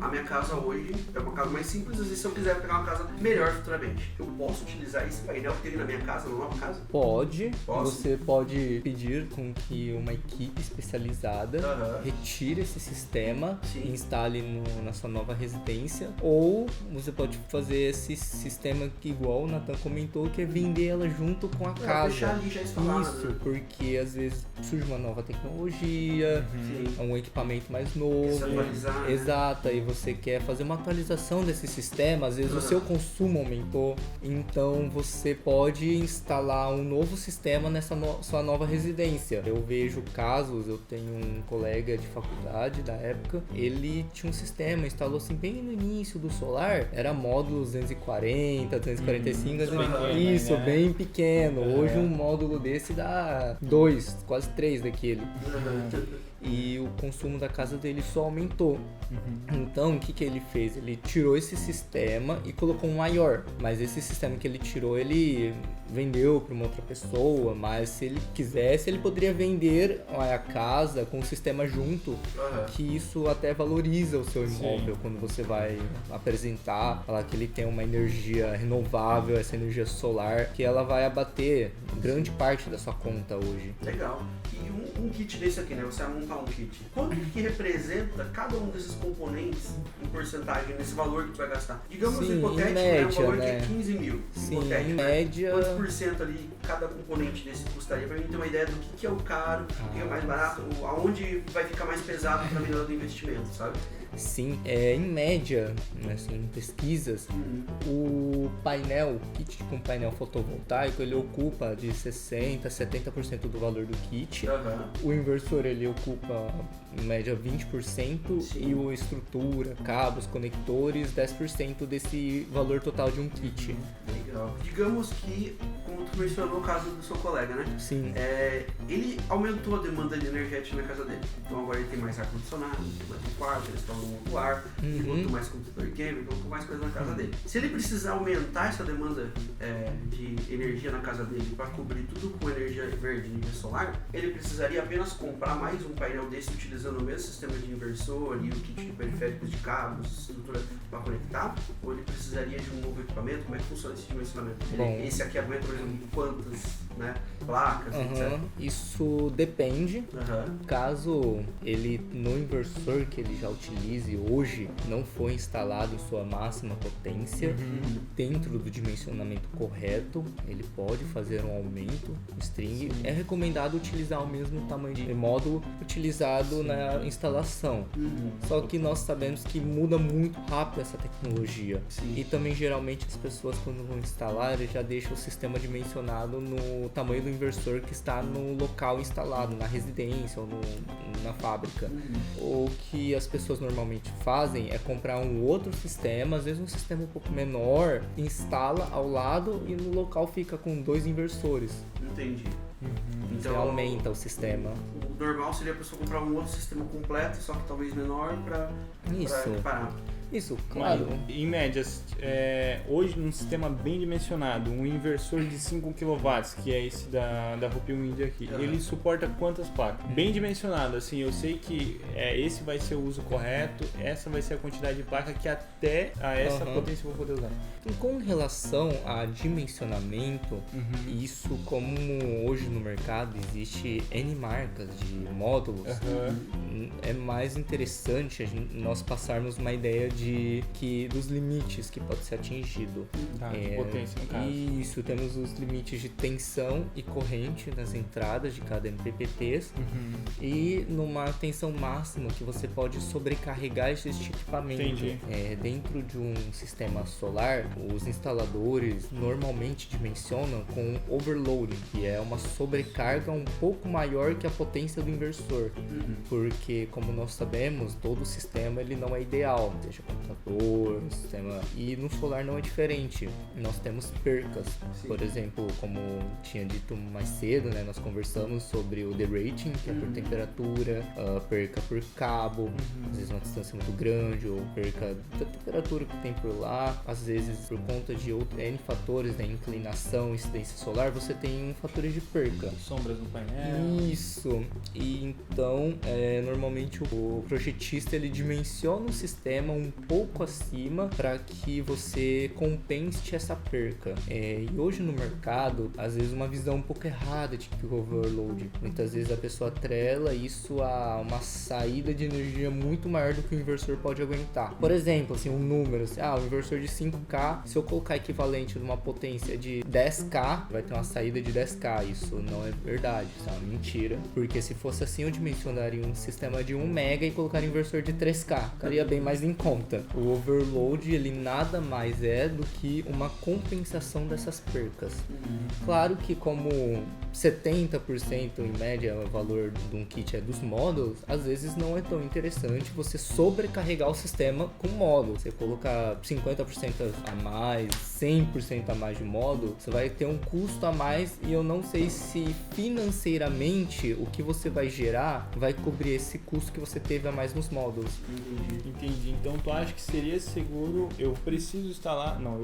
A minha casa hoje é uma casa mais simples, às vezes se eu quiser pegar uma casa melhor futuramente, eu posso utilizar esse painel que tem na minha casa, na nova casa? Pode. Você pode pedir com que uma equipe especializada retire esse sistema e instale na sua nova residência, ou você pode fazer esse sistema que, igual o Nathan comentou, que é vender ela junto com a casa. Deixar ali já instalado. Isso, porque às vezes surge uma nova tecnologia, um equipamento mais novo. Atualizar, exato, e você quer fazer uma atualização desse sistema, às vezes o seu consumo aumentou, então você pode instalar um novo sistema nessa sua nova residência. Eu vejo casos, eu tenho um colega de faculdade da época, ele tinha um sistema, instalou assim bem no início do solar, era módulo 240, 245, isso, bem pequeno. Hoje um módulo desse dá 2, quase 3 daquele. e o consumo da casa dele só aumentou. Então, o que ele fez? Ele tirou esse sistema e colocou um maior, mas esse sistema que ele tirou, ele vendeu para uma outra pessoa, mas se ele quisesse, ele poderia vender a casa com o sistema junto, que isso até valoriza o seu imóvel. Sim. Quando você vai apresentar, falar que ele tem uma energia renovável, essa energia solar, que ela vai abater grande parte da sua conta hoje. Legal. E um kit desse aqui, né? Você vai montar um kit. Quanto que representa cada um desses componentes em porcentagem, nesse valor que tu vai gastar? Digamos hipotético, média, né? Um valor de 15 mil. Sim, em média... Quantos por cento ali cada componente desse custaria? Pra mim ter uma ideia do que é o caro, o que é mais barato, aonde vai ficar mais pesado pra melhorar do investimento, sabe? Sim, em média, assim, em pesquisas, o kit com painel fotovoltaico, ele ocupa de 60% a 70% do valor do kit. O inversor, ele ocupa, em média, 20%. Sim. E a estrutura, cabos, conectores, 10% desse valor total de um kit. Legal. Digamos que, como tu mencionou o caso do seu colega, né? Sim. Ele aumentou a demanda de energética na casa dele. Então agora ele tem mais ar-condicionado, tem mais um quarto, eles estão no ar, ele botou mais computador gamer, botou mais coisa na casa dele. Se ele precisar aumentar essa demanda de energia na casa dele para cobrir tudo com energia verde e energia solar, ele precisaria apenas comprar mais um painel desse utilizando o mesmo sistema de inversor e o kit de periféricos de cabos, estrutura para conectar, ou ele precisaria de um novo equipamento? Como é que funciona esse dimensionamento? Esse aqui aguenta, por exemplo, quantas placas, etc? Isso depende. Caso ele, no inversor que ele já utilize hoje, não foi instalado em sua máxima potência, dentro do dimensionamento correto, ele pode fazer um aumento, string. É recomendado utilizar o mesmo tamanho de módulo utilizado na instalação. Só que nós sabemos que muda muito rápido essa tecnologia. Sim. E também, geralmente, as pessoas, quando vão instalar, já deixam o sistema dimensionado no tamanho do inversor que está no local instalado, na residência ou na fábrica. O que as pessoas normalmente fazem é comprar um outro sistema, às vezes um sistema um pouco menor, instala ao lado e no local fica com 2 inversores. Entendi. Então você aumenta o sistema. O normal seria a pessoa comprar um outro sistema completo, só que talvez menor, para equiparar. Isso, claro. Mas, em médias, hoje num sistema bem dimensionado, um inversor de 5 kW, que é esse da Rupil India aqui, ele suporta quantas placas? Bem dimensionado, assim, eu sei que esse vai ser o uso correto, essa vai ser a quantidade de placa que até a essa potência eu vou poder usar. E com relação a dimensionamento, isso, como hoje no mercado existe N marcas de módulos, é mais interessante nós passarmos uma ideia dos limites que pode ser atingido. De potência, no caso. Isso, temos os limites de tensão e corrente nas entradas de cada MPPTs e numa tensão máxima que você pode sobrecarregar esse equipamento. Entendi. Dentro de um sistema solar, os instaladores normalmente dimensionam com overloading, que é uma sobrecarga um pouco maior que a potência do inversor, porque, como nós sabemos, todo o sistema ele não é ideal, seja computador, sistema, e no solar não é diferente. Nós temos percas. Sim. Por exemplo, como tinha dito mais cedo, né, nós conversamos sobre o derating, que é por temperatura, perca por cabo, às vezes uma distância muito grande, ou perca da temperatura que tem por lá, às vezes por conta de N fatores, né, inclinação, incidência solar, você tem fatores de perca. Sombras no painel. Isso. E então, normalmente o projetista ele dimensiona o sistema um pouco acima para que você compense essa perca. E hoje no mercado, às vezes uma visão um pouco errada de peak overload. Muitas vezes a pessoa atrela isso a uma saída de energia muito maior do que o inversor pode aguentar. Por exemplo, assim, um número, assim, o inversor de 5K, se eu colocar equivalente de uma potência de 10K, vai ter uma saída de 10K. Isso não é verdade, isso é uma mentira. Porque se fosse assim, eu dimensionaria um sistema de 1 mega e colocaria um inversor de 3K. Ficaria bem mais em conta. O overload, ele nada mais é do que uma compensação dessas percas. Claro que como 70% em média o valor de um kit é dos módulos, às vezes não é tão interessante você sobrecarregar o sistema com módulos. Você colocar 50% a mais, 100% a mais de módulo, você vai ter um custo a mais e eu não sei se financeiramente o que você vai gerar vai cobrir esse custo que você teve a mais nos módulos. Entendi. Então tu acha que seria seguro, eu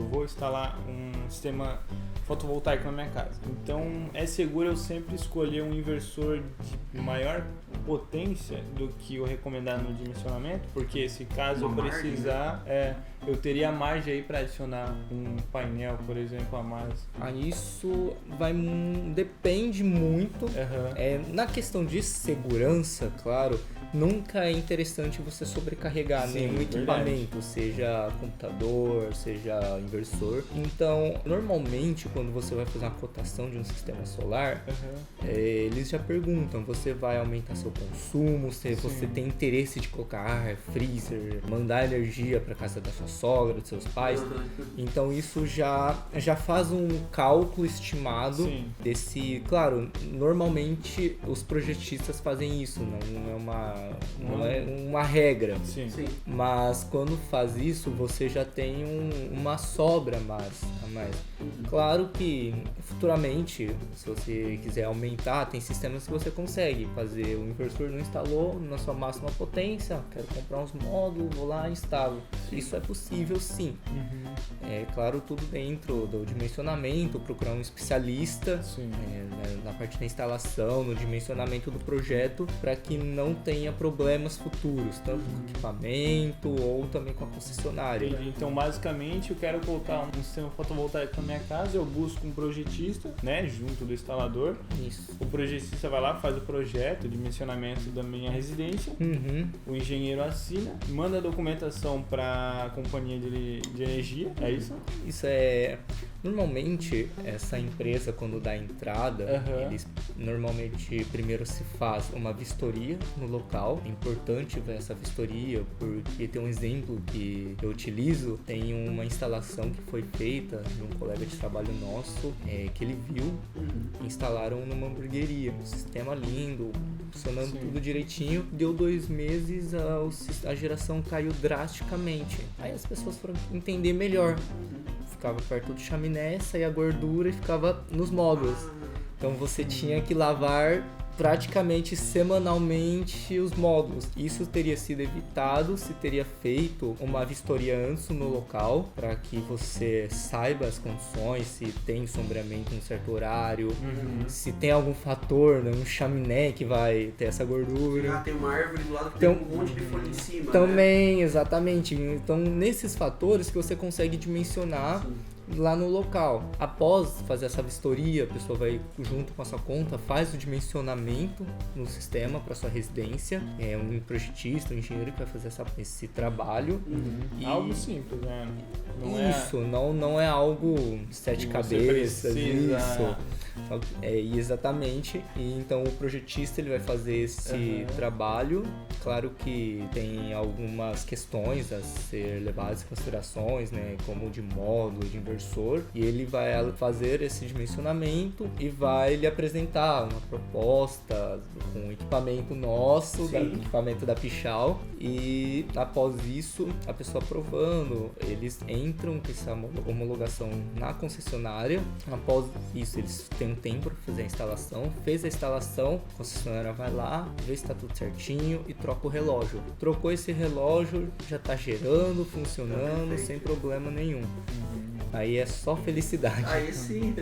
vou instalar um sistema fotovoltaico na minha casa. Então é seguro eu sempre escolher um inversor de maior potência do que o recomendado no dimensionamento, porque se caso eu precisar, eu teria margem aí para adicionar um painel, por exemplo, a mais. Isso depende muito. Na questão de segurança, claro, nunca é interessante você sobrecarregar nenhum equipamento, seja computador, seja inversor. Então, normalmente, quando você vai fazer uma cotação de um sistema solar, eles já perguntam, você vai aumentar seu consumo, se você tem interesse de colocar ar, freezer, mandar energia para casa da sua sogra, dos seus pais. Então, isso já faz um cálculo estimado desse... Claro, normalmente os projetistas fazem isso, não é uma regra. Mas quando faz isso, você já tem uma sobra a mais. Claro que futuramente, se você quiser aumentar, tem sistemas que você consegue fazer. O inversor não instalou na sua máxima potência, quero comprar uns módulos, vou lá e instalo. Isso é possível, sim. É claro, tudo dentro do dimensionamento, procurar um especialista na parte da instalação, no dimensionamento do projeto, para que não tenha problemas futuros, tanto com o equipamento ou também com a concessionária. Então, basicamente, eu quero colocar um sistema fotovoltaico na minha casa, eu busco um projetista, né, junto do instalador. Isso. O projetista vai lá, faz o projeto, o dimensionamento da minha residência. O engenheiro assina, manda a documentação para a companhia de energia, é isso? Isso é... Normalmente, essa empresa, quando dá entrada, eles normalmente primeiro se faz uma vistoria no local. É importante ver essa vistoria, porque tem um exemplo que eu utilizo, tem uma instalação que foi feita de um colega de trabalho nosso, que ele viu, instalaram numa hamburgueria, um sistema lindo, funcionando tudo direitinho. Deu 2 meses, a geração caiu drasticamente. Aí as pessoas foram entender melhor. Ficava perto do chaminé, saía a gordura e ficava nos módulos. Então você tinha que lavar praticamente semanalmente os módulos. Isso teria sido evitado se teria feito uma vistoria antes no local, para que você saiba as condições, se tem sombreamento em um certo horário, se tem algum fator, um chaminé que vai ter essa gordura. Tem uma árvore do lado que tem um monte de folha em cima. Também, exatamente. Então, nesses fatores que você consegue dimensionar lá no local. Após fazer essa vistoria, a pessoa vai junto com a sua conta, faz o dimensionamento no sistema para sua residência. É um projetista, um engenheiro que vai fazer esse trabalho. E... algo simples, né? Não é algo 7 cabeças, isso. Exatamente. E então o projetista ele vai fazer esse trabalho. Claro que tem algumas questões a ser levadas em considerações, né, como de módulo, de inversor, e ele vai fazer esse dimensionamento e vai lhe apresentar uma proposta com equipamento nosso, equipamento da Pichau, e após isso, a pessoa aprovando, eles entram com essa homologação na concessionária. Após isso, eles têm um tempo para fazer a instalação. Fez a instalação, a concessionária vai lá, vê se está tudo certinho e troca o relógio. Trocou esse relógio, já está gerando, funcionando, sem problema nenhum. Aí é só felicidade. Aí sim.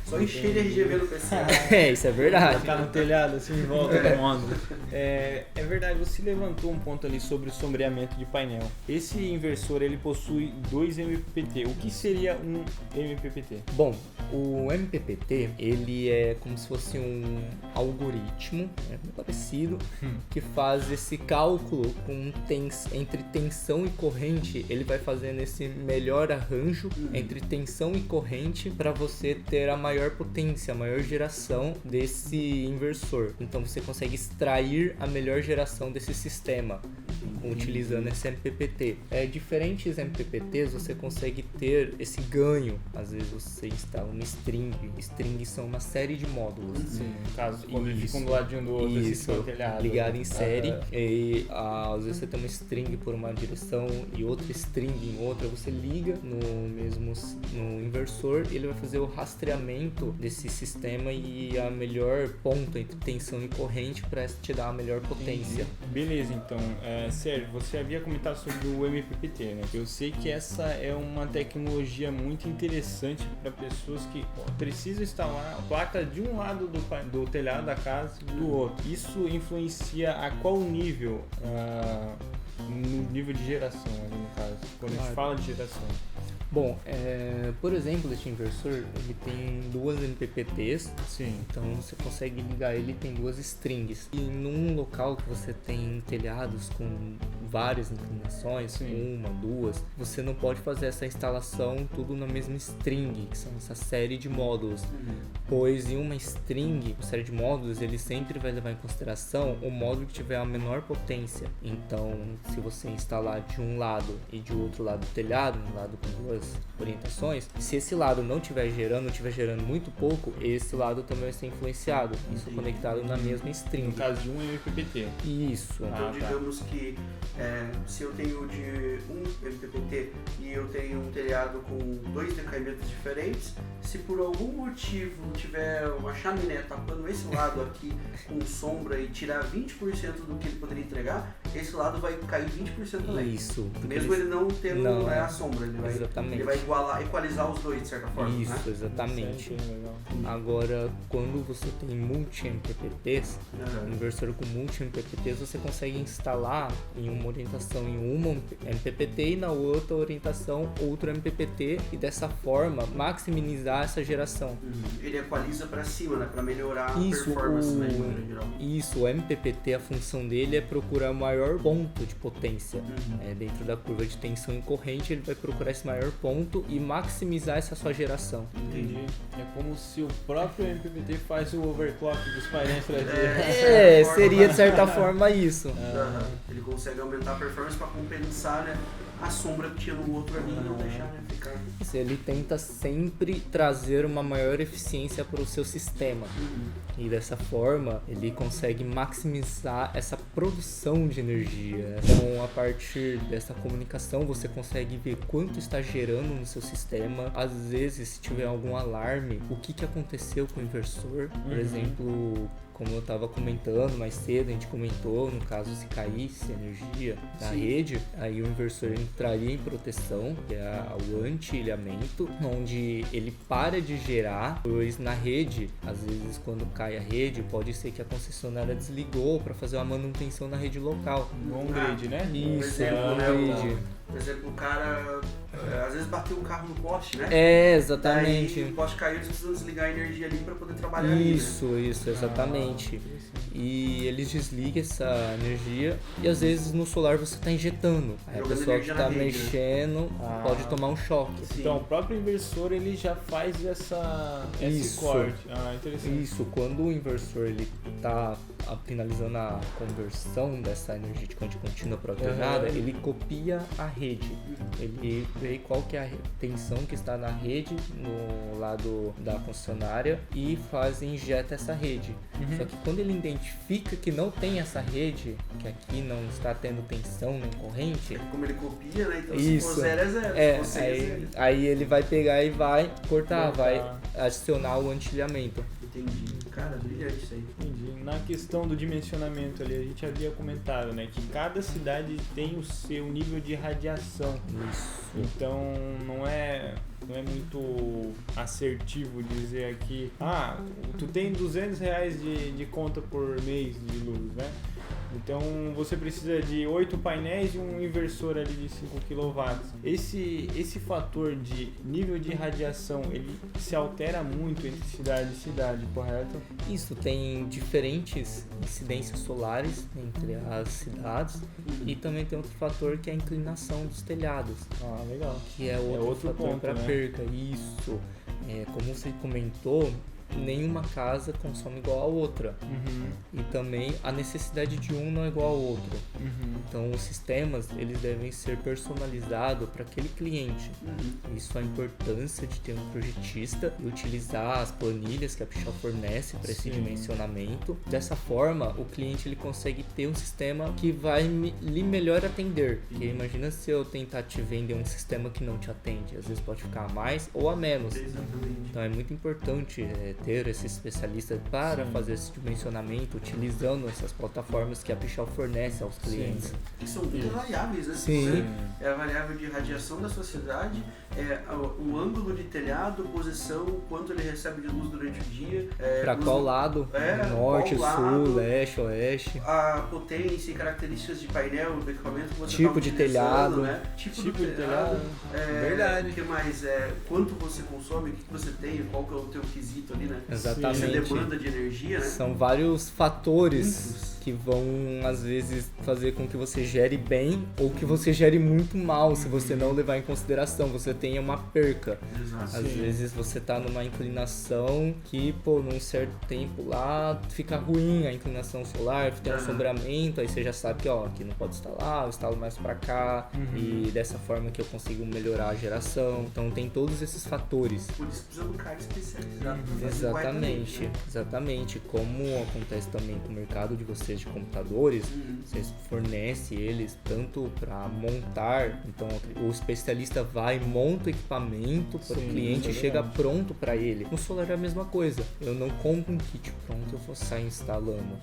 Só encher de RGB no PC. Isso é verdade. Tá no telhado, assim, em volta do módulo. É verdade, você levantou um ponto ali sobre o sombreamento de painel. Esse inversor, ele possui 2 MPPT. O que seria um MPPT? Bom, o MPPT, ele é como se fosse um algoritmo, muito parecido, que faz esse cálculo entre tensão e corrente. Ele vai fazendo esse melhor arranjo entre tensão e corrente para você ter a maior potência, a maior geração desse inversor. Então você consegue extrair a melhor geração desse sistema. utilizando esse MPPT. Diferentes MPPTs você consegue ter esse ganho. Às vezes você instala uma string. Strings são uma série de módulos. Sim, caso quando eles ficam do ladinho do outro, ligado em série. E às vezes você tem uma string por uma direção e outra string em outra. Você liga no inversor, ele vai fazer o rastreamento desse sistema e a melhor ponto entre tensão e corrente para te dar a melhor potência. Beleza, então, Sérgio, você havia comentado sobre o MPPT, né? Eu sei que essa é uma tecnologia muito interessante para pessoas que precisam instalar a placa de um lado do telhado da casa e do outro. Isso influencia a qual nível? No nível de geração, ali no caso, quando a gente fala de geração. Bom, por exemplo, esse inversor, ele tem duas MPPTs. Sim. Então você consegue ligar ele, tem duas strings. E num local que você tem telhados com várias inclinações, sim, uma, duas, você não pode fazer essa instalação tudo na mesma string, que são essa série de módulos. Pois em uma string, uma série de módulos, ele sempre vai levar em consideração o módulo que tiver a menor potência. Então, se você instalar de um lado e de outro lado do telhado, um lado com duas orientações, se esse lado não estiver gerando muito pouco, esse lado também vai ser influenciado. Isso conectado na mesma string. No caso de um MPPT. Isso. Então, digamos que se eu tenho de um MPPT e eu tenho um telhado com dois decaimentos diferentes, se por algum motivo tiver uma chaminé tapando esse lado aqui com sombra e tirar 20% do que ele poderia entregar, esse lado vai cair 20% também. Isso. Mesmo ele não tendo a sombra, ele vai equalizar os dois de certa forma. Isso, né? Exatamente. Agora, quando você tem multi-MPPTs, um inversor com multi-MPPTs, você consegue instalar em uma orientação em uma MPPT e na outra orientação outro MPPT e dessa forma maximizar essa geração. Ele equaliza para cima, né? Para melhorar a performance da imagem geral. Isso, o MPPT, a função dele é procurar o maior ponto de potência. Dentro da curva de tensão e corrente, ele vai procurar esse maior ponto e maximizar essa sua geração. Entendi. É como se o próprio MPPT faz o overclock dos painéis traseros. Seria de certa forma isso. Ele consegue aumentar a performance para compensar, né, a sombra que tinha no outro ali e não deixar, né, ficar. Ele tenta sempre trazer uma maior eficiência para o seu sistema. E dessa forma, ele consegue maximizar essa produção de energia. Então, a partir dessa comunicação, você consegue ver quanto está gerando no seu sistema. Às vezes, se tiver algum alarme, o que aconteceu com o inversor. Por exemplo, como eu estava comentando mais cedo, a gente comentou, no caso, se caísse a energia da rede, aí o inversor entraria em proteção, que é o anti-ilhamento, onde ele para de gerar, pois na rede, às vezes quando cai a rede, pode ser que a concessionária desligou para fazer uma manutenção na rede local. No on-grid, né? Isso, on-grid. Por exemplo, o cara às vezes bateu um carro no poste, né? Exatamente. Daí o poste caiu, eles precisam desligar a energia ali para poder trabalhar Isso, ali, né? Isso, exatamente. E eles desligam essa energia e às vezes no solar você está injetando. Aí a pessoa que está mexendo pode tomar um choque. Sim. Então o próprio inversor ele já faz esse corte. Interessante. Isso, quando o inversor ele está finalizando a conversão dessa energia de corrente contínua para alternada, ele copia a rede. Ele vê qual que é a tensão que está na rede no lado da concessionária e injeta essa rede. Só que quando ele identifica que não tem essa rede, que aqui não está tendo tensão nem corrente, como ele copia, né? Então se for 0 é 0. Aí ele vai pegar e vai cortar, vai adicionar o antilhamento. Entendi. Cara, brilhante isso aí. Entendi. Na questão do dimensionamento ali, a gente havia comentado, né, que cada cidade tem o seu nível de radiação. Isso. Então não é muito assertivo dizer aqui, tu tem R$200 de conta por mês de luz, né? Então você precisa de 8 painéis e um inversor ali de 5 kW. Esse fator de nível de radiação, ele se altera muito entre cidade e cidade, correto? Isso, tem diferentes incidências solares entre as cidades e também tem outro fator que é a inclinação dos telhados. Legal. Que é outro fator para perca. Isso. Como você comentou, nenhuma casa consome igual a outra. E também a necessidade de um não é igual ao outro. Então os sistemas, eles devem ser personalizados para aquele cliente. Isso é a importância de ter um projetista e utilizar as planilhas que a Pichau fornece para esse dimensionamento. Dessa forma, o cliente ele consegue ter um sistema que vai lhe melhor atender. Porque imagina se eu tentar te vender um sistema que não te atende, às vezes pode ficar a mais ou a menos. Então é muito importante ter esse especialista para fazer esse dimensionamento, utilizando essas plataformas que a Pichau fornece aos clientes. E são muitas variáveis, né? Sim. É a variável de radiação da sociedade, o ângulo de telhado, posição, quanto ele recebe de luz durante o dia. Para qual lado? Norte, sul, leste, oeste. A potência e características de painel do equipamento que você tipo de telhado, né? Tipo de telhado. Verdade. O que mais? Quanto você consome, o que você tem, qual que é o teu quesito ali, né? Exatamente. Você demanda de energia, né? São vários fatores que vão, às vezes, fazer com que você gere bem ou que você gere muito mal, se você não levar em consideração, você tenha uma perca. Exato. Às vezes você tá numa inclinação que, num certo tempo lá, fica ruim a inclinação solar, tem um sombreamento, aí você já sabe que, aqui não pode instalar, eu instalo mais pra cá, e dessa forma que eu consigo melhorar a geração. Então tem todos esses fatores. Por isso precisa de um cara especializado. Exatamente. Como acontece também com o mercado de vocês de computadores, vocês fornecem eles tanto para montar, então o especialista vai, monta o equipamento para o cliente e chega pronto para ele. No solar é a mesma coisa, eu não compro um kit pronto, eu vou sair instalando.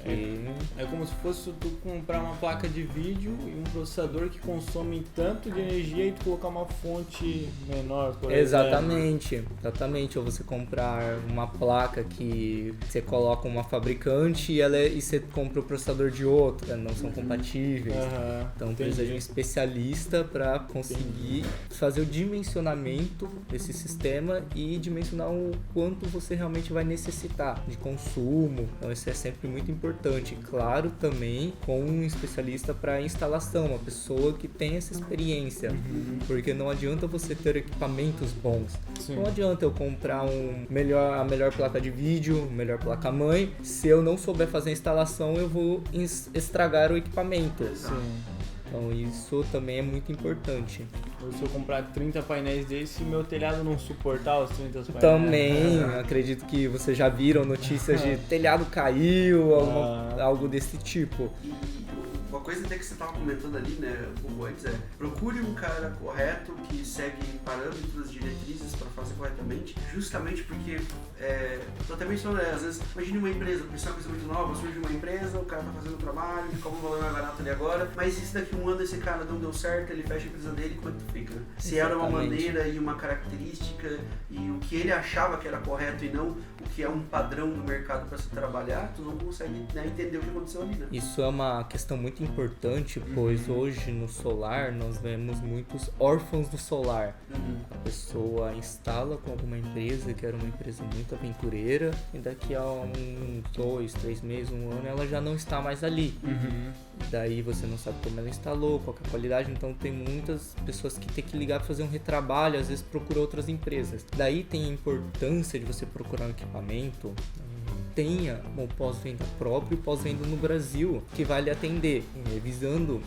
É como se fosse tu comprar uma placa de vídeo e um processador que consome tanto de energia e tu colocar uma fonte menor, por Exatamente. Ou você comprar uma placa que você coloca uma fabricante e você compra o processador de outra, não são compatíveis. Então precisa de um especialista para conseguir fazer o dimensionamento desse sistema e dimensionar o quanto você realmente vai necessitar de consumo. Então isso é sempre muito importante. Claro, também com um especialista para instalação, uma pessoa que tem essa experiência, porque não adianta você ter equipamentos bons. Não adianta eu comprar a melhor placa de vídeo, melhor placa-mãe, se eu não souber fazer a instalação, eu vou estragar o equipamento. Então isso também é muito importante. Ou se eu comprar 30 painéis desse e meu telhado não suportar os 30 painéis. Também, acredito que vocês já viram notícias de telhado caiu, algo desse tipo. Uma coisa até que você estava comentando ali, né, um pouco antes, procure um cara correto que segue parâmetros, diretrizes para fazer corretamente, justamente porque, tô até mencionando, às vezes, imagine uma empresa, isso é uma coisa muito nova, surge uma empresa, o cara tá fazendo um trabalho, ficou um valor mais barato ali agora, mas e se daqui um ano esse cara não deu certo, ele fecha a empresa dele, quanto fica? Se era uma maneira e uma característica e o que ele achava que era correto e não o que é um padrão do mercado para se trabalhar, tu não consegue, né, entender o que aconteceu ali, né? Isso é uma questão muito importante, pois hoje no solar nós vemos muitos órfãos do solar. A pessoa instala com alguma empresa que era uma empresa muito aventureira e daqui a 2, 3 meses, um ano, ela já não está mais ali. Daí você não sabe como ela instalou, qual que é a qualidade, então tem muitas pessoas que tem que ligar para fazer um retrabalho, às vezes procura outras empresas. Daí tem a importância de você procurar um equipamento tenha um pós-venda próprio, pós-venda no Brasil, que vai lhe atender. Visando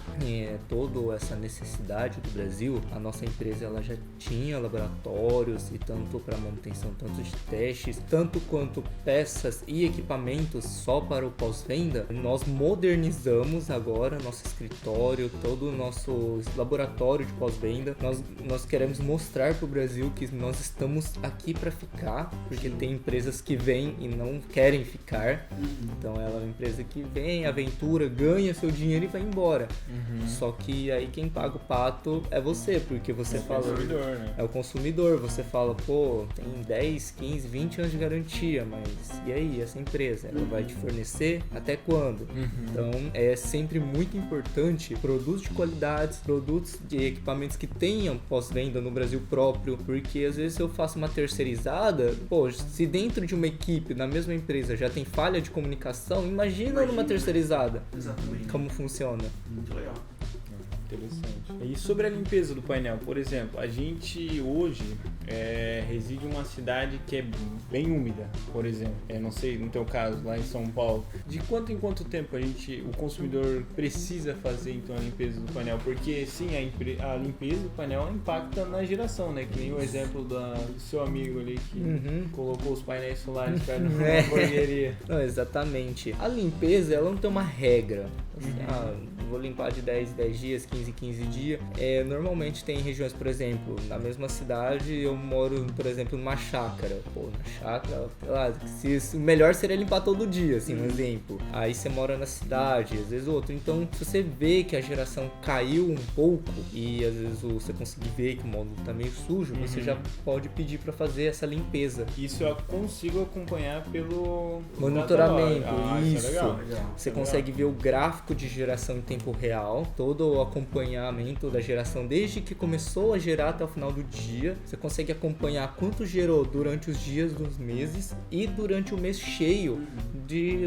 toda essa necessidade do Brasil, a nossa empresa ela já tinha laboratórios, e tanto para manutenção, tanto de testes, tanto quanto peças e equipamentos só para o pós-venda. Nós modernizamos agora nosso escritório, todo o nosso laboratório de pós-venda. Nós queremos mostrar para o Brasil que nós estamos aqui para ficar, porque tem empresas que vêm e não querem ficar. Então ela é uma empresa que vem, aventura, ganha seu dinheiro e vai embora. Só que aí quem paga o pato é você, porque você fala... É o consumidor, né? É o consumidor. Você fala, pô, tem 10, 15, 20 anos de garantia, mas e aí, essa empresa? Ela vai te fornecer até quando? Então é sempre muito importante produtos de qualidade, produtos de equipamentos que tenham pós-venda no Brasil próprio, porque às vezes eu faço uma terceirizada, pô, se dentro de uma equipe, na mesma empresa, já tem falha de comunicação, imagina numa terceirizada. Exatamente. Como funciona. Muito legal. Interessante. E sobre a limpeza do painel, por exemplo, a gente hoje reside em uma cidade que é bem úmida, por exemplo. Não sei, no teu caso, lá em São Paulo, de quanto em quanto tempo o consumidor precisa fazer então a limpeza do painel? Porque sim, a limpeza do painel impacta na geração, né? Que nem o exemplo do seu amigo ali que colocou os painéis solares perto da hamburgueria. Não, exatamente. A limpeza, ela não tem uma regra. Vou limpar de 10 dias, 15 dias. Normalmente tem regiões, por exemplo, na mesma cidade, eu moro, por exemplo, numa chácara. Na chácara, o melhor seria limpar todo dia, assim, um exemplo. Aí você mora na cidade, às vezes outro. Então, se você vê que a geração caiu um pouco e às vezes você conseguir ver que o módulo tá meio sujo, você já pode pedir para fazer essa limpeza. Isso eu consigo acompanhar pelo monitoramento. Isso. É legal. Você consegue ver o gráfico de geração em tempo real, todo o acompanhamento da geração desde que começou a gerar até o final do dia. Você consegue acompanhar quanto gerou durante os dias dos meses e durante o mês cheio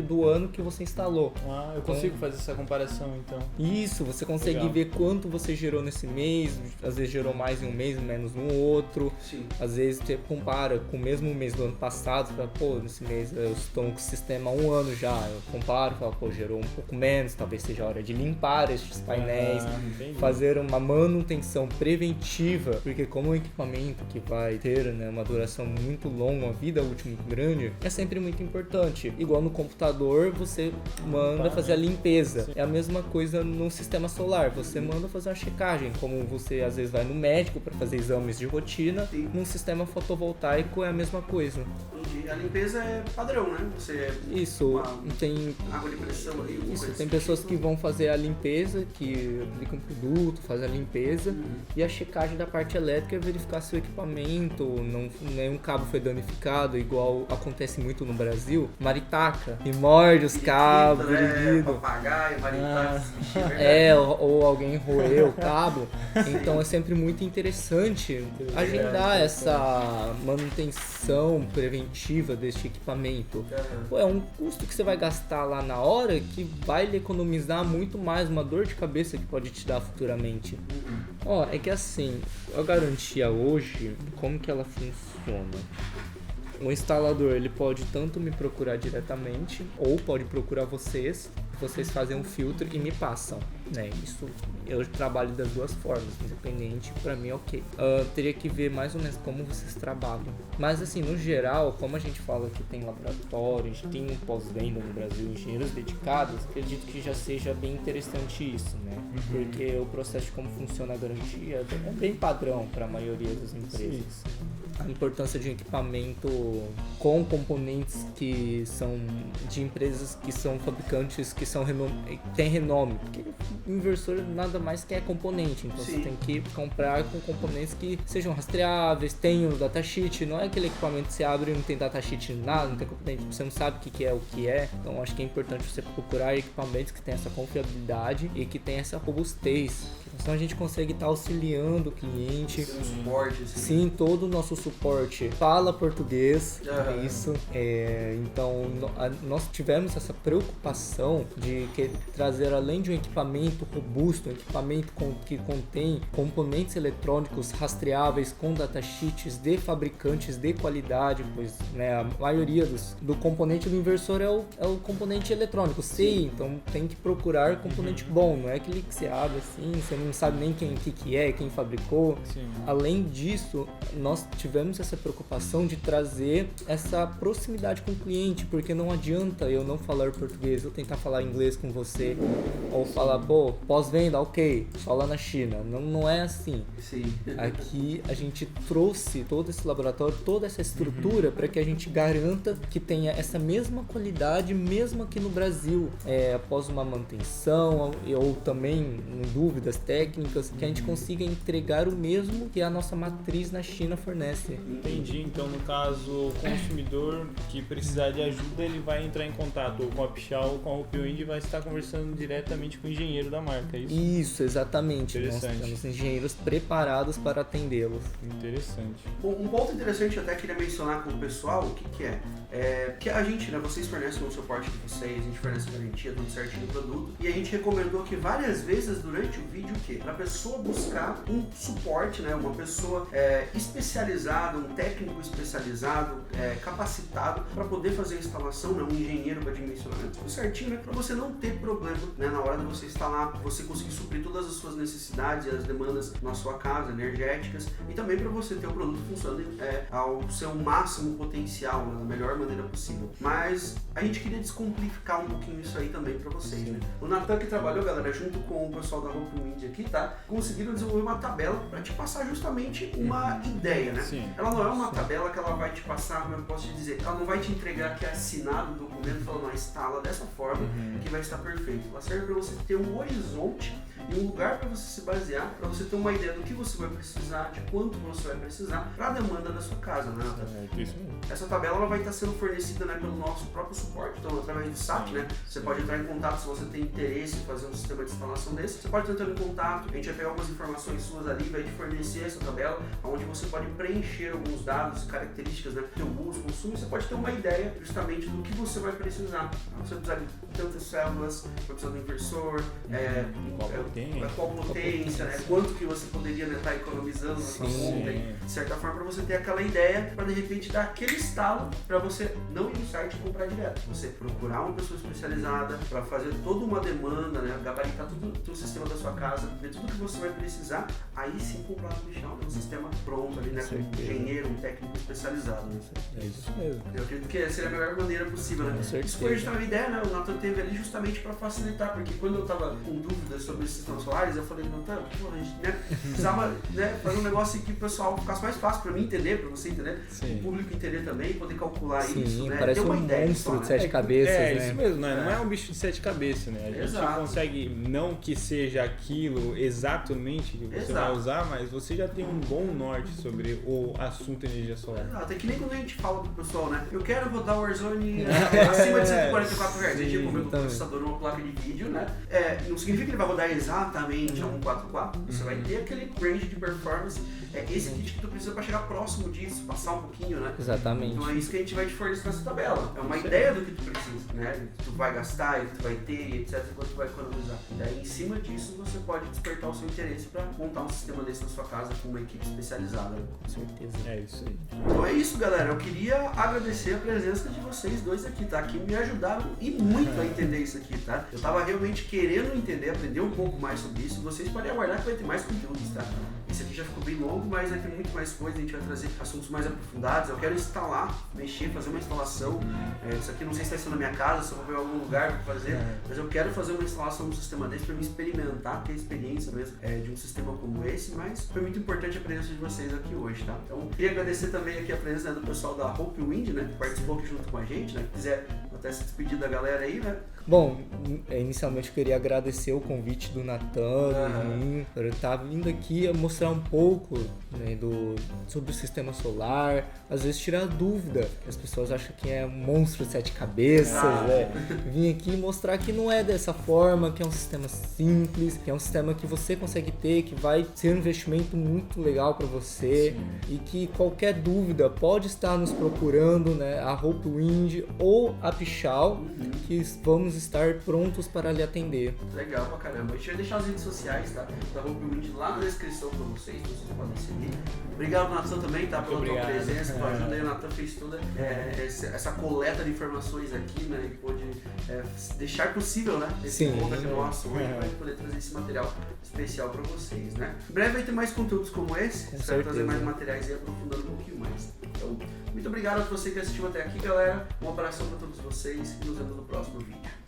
do ano que você instalou. Eu consigo fazer essa comparação então. Isso, você consegue ver quanto você gerou nesse mês, às vezes gerou mais em um mês, menos no outro. Sim. Às vezes você compara com o mesmo mês do ano passado, você fala, nesse mês eu estou com o sistema há um ano já. Eu comparo, falo, gerou um pouco menos, talvez seja a hora de limpar estes painéis, fazer uma manutenção preventiva, porque como um equipamento que vai ter uma duração muito longa, uma vida útil muito grande, é sempre muito importante. Igual no computador, você manda fazer a limpeza. É a mesma coisa no sistema solar, você manda fazer uma checagem, como você às vezes vai no médico para fazer exames de rotina, num sistema fotovoltaico é a mesma coisa. A limpeza é padrão, né? Isso, tem água de pressão ali. Isso, tem pessoas que vão fazer a limpeza, que aplicam produto, fazem a limpeza, e a checagem da parte elétrica é verificar se o equipamento, nenhum cabo foi danificado, igual acontece muito no Brasil. Maritaca, e morde os cabos, papagaio, maritaca, ou alguém roeu o cabo. Então é sempre muito interessante agendar essa manutenção preventiva deste equipamento. É um custo que você vai gastar lá na hora que vai lhe economizar muito mais, uma dor de cabeça que pode te dar futuramente. É que assim, a garantia hoje, como que ela funciona? O instalador, ele pode tanto me procurar diretamente, ou pode procurar vocês fazem um filtro e me passam, né? Isso, eu trabalho das duas formas, independente, pra mim ok. Teria que ver mais ou menos como vocês trabalham. Mas assim, no geral, como a gente fala que tem laboratório, a gente tem um pós-venda no Brasil, engenheiros dedicados, acredito que já seja bem interessante isso, né? Porque o processo de como funciona a garantia é bem padrão para a maioria das empresas. A importância de um equipamento com componentes que são de empresas que são fabricantes que têm renome, porque o inversor nada mais que é componente, então você tem que comprar com componentes que sejam rastreáveis, tenham datasheet, não é aquele equipamento que você abre e não tem datasheet nada, não tem componente, você não sabe o que é o que é. Então acho que é importante você procurar equipamentos que tenham essa confiabilidade e que tenham essa robustez, então a gente consegue estar auxiliando o cliente. Suporte, sim, todo o nosso suporte fala português, isso. Então nós tivemos essa preocupação de trazer, além de um equipamento robusto, um equipamento que contém componentes eletrônicos rastreáveis com datasheets de fabricantes de qualidade, pois a maioria do componente do inversor é o componente eletrônico, então tem que procurar componente bom, não é aquele que você abre assim, você não sabe nem quem fabricou. Além disso, nós tivemos essa preocupação de trazer essa proximidade com o cliente, porque não adianta eu não falar português, eu tentar falar inglês com você, ou falar, pós-venda, ok, só lá na China. Não é assim. Aqui a gente trouxe todo esse laboratório, toda essa estrutura para que a gente garanta que tenha essa mesma qualidade, mesmo aqui no Brasil, após uma manutenção, ou também em dúvidas técnicas, que a gente consiga entregar o mesmo que a nossa matriz na China fornece. Entendi. Então, no caso, o consumidor que precisar de ajuda, ele vai entrar em contato ou com a Pichau ou com a Hopewind e vai estar conversando diretamente com o engenheiro da marca, é isso? Isso, exatamente. Nós temos engenheiros preparados para atendê-los. Interessante. Um ponto interessante, eu até queria mencionar com o pessoal, o que é? Que a gente, vocês fornecem o suporte de vocês, a gente fornece a garantia, tudo certinho do produto, e a gente recomendou que várias vezes durante o vídeo quê? Para a pessoa buscar um suporte, né? Uma pessoa especializada, um técnico especializado, capacitado para poder fazer a instalação, né? Um engenheiro para dimensionamento tudo certinho, né? Para você não ter problema, né? Na hora de você instalar, você conseguir suprir todas as suas necessidades e as demandas na sua casa, energéticas, e também para você ter o produto funcionando ao seu máximo potencial, né? Da melhor maneira possível. Mas a gente queria descomplicar um pouquinho isso aí também para vocês, né? O Natan que trabalhou, galera, junto com o pessoal da Hope Wind aqui, tá? Conseguiram desenvolver uma tabela para te passar justamente uma ideia, né? Sim. Ela não é uma tabela que ela vai te passar, como eu posso te dizer, ela não vai te entregar que é assinado o documento falando, instala dessa forma que vai estar perfeito. Ela serve para você ter um horizonte e um lugar para você se basear, para você ter uma ideia do que você vai precisar, de quanto você vai precisar para a demanda da sua casa, né, Natan? Essa tabela ela vai estar sendo fornecida, né, pelo nosso próprio suporte, então através do SAP, né? Você pode entrar em contato se você tem interesse em fazer um sistema de instalação desse. Você pode estar entrando em contato, a gente vai pegar algumas informações suas ali, vai te fornecer essa tabela, onde você pode preencher alguns dados, características, né, do seu uso, consumo, e você pode ter uma ideia justamente do que você vai precisar. Você vai precisar de tantas células, vai precisar do inversor, qual potência, né? Quanto que você poderia estar economizando na sua conta, de certa forma, para você ter aquela ideia, para de repente dar aquele estalo para você não ir no site e comprar direto. Você procurar uma pessoa especializada para fazer toda uma demanda, né? Gabaritar todo o sistema da sua casa, ver tudo que você vai precisar, aí sim comprar no Bichal, um sistema pronto ali, né? Com um engenheiro, um técnico especializado. Né? É isso mesmo. Eu acredito que seria a melhor maneira possível, né? Isso foi justamente a ideia, né? O Natan teve ali justamente para facilitar, porque quando eu tava com dúvidas sobre esses sistemas solares, eu falei, Natan, a gente, né, precisava, né, fazer um negócio que o pessoal ficasse mais fácil para mim entender, para você entender, o público entender também, poder calcular isso, né? Parece uma ideia monstro de 7 cabeças, né? Isso mesmo, né? Não é um bicho de 7 cabeças, né? A gente consegue, não que seja aquilo exatamente que você vai usar, mas você já tem um bom norte sobre o assunto energia solar. Exato, é que nem quando a gente fala pro pessoal, né? Eu quero rodar o Warzone acima de 144 Hz. A gente comprou um processador, uma placa de vídeo, né? Não significa que ele vai rodar exatamente a 144. Você vai ter aquele range de performance, esse kit que tu precisa para chegar próximo disso, passar um pouquinho, né? Exatamente. Então é isso que a gente vai te fornecer nessa tabela. É uma ideia do que tu precisa, né? Que tu vai gastar, que tu vai ter, etc. Quanto tu vai economizar. E daí, em cima disso, você pode despertar o seu interesse para montar um sistema desse na sua casa com uma equipe especializada. Com certeza. É isso aí. Então é isso, galera. Eu queria agradecer a presença de vocês dois aqui, tá? Que me ajudaram e muito a entender isso aqui, tá? Eu tava realmente querendo entender, aprender um pouco mais sobre isso. Vocês podem aguardar que vai ter mais conteúdos, tá? Esse aqui já ficou bem longo, mas vai ter muito mais coisa. A gente vai trazer assuntos mais aprofundados. Eu quero instalar, mexer, fazer uma instalação. Isso aqui não sei se vai ser na minha casa, se eu vou ver algum lugar para fazer, mas eu quero fazer uma instalação de um sistema desse para me experimentar, ter experiência mesmo de um sistema como esse. Mas foi muito importante a presença de vocês aqui hoje, tá? Então, queria agradecer também aqui a presença, né, do pessoal da Hope Wind, né, que participou aqui junto com a gente, né? Que quiser até se despedir da galera aí, né? Bom, inicialmente eu queria agradecer o convite do Natan, por estar vindo aqui mostrar um pouco, né, sobre o sistema solar, às vezes tirar dúvida, que as pessoas acham que é um monstro de 7 cabeças, né? Vim aqui mostrar que não é dessa forma, que é um sistema simples, que é um sistema que você consegue ter, que vai ser um investimento muito legal para você. Sim. E que qualquer dúvida pode estar nos procurando, né, a Hope Wind ou a Pichal, que vamos estar prontos para lhe atender. Legal pra caramba. A gente vai deixar as redes sociais, tá, da Hope Wind lá na descrição para vocês podem seguir. Obrigado, Natan, também, tá, pela tua presença, tua ajuda aí. O Natan fez toda essa coleta de informações aqui, né, e pôde deixar possível, né, esse ponto aqui nosso hoje, para poder trazer esse material especial para vocês, né. Em breve vai ter mais conteúdos como esse, espero trazer mais materiais e aprofundando um pouquinho mais. Então, muito obrigado a você que assistiu até aqui, galera. Um abraço para todos vocês e nos vemos no próximo vídeo.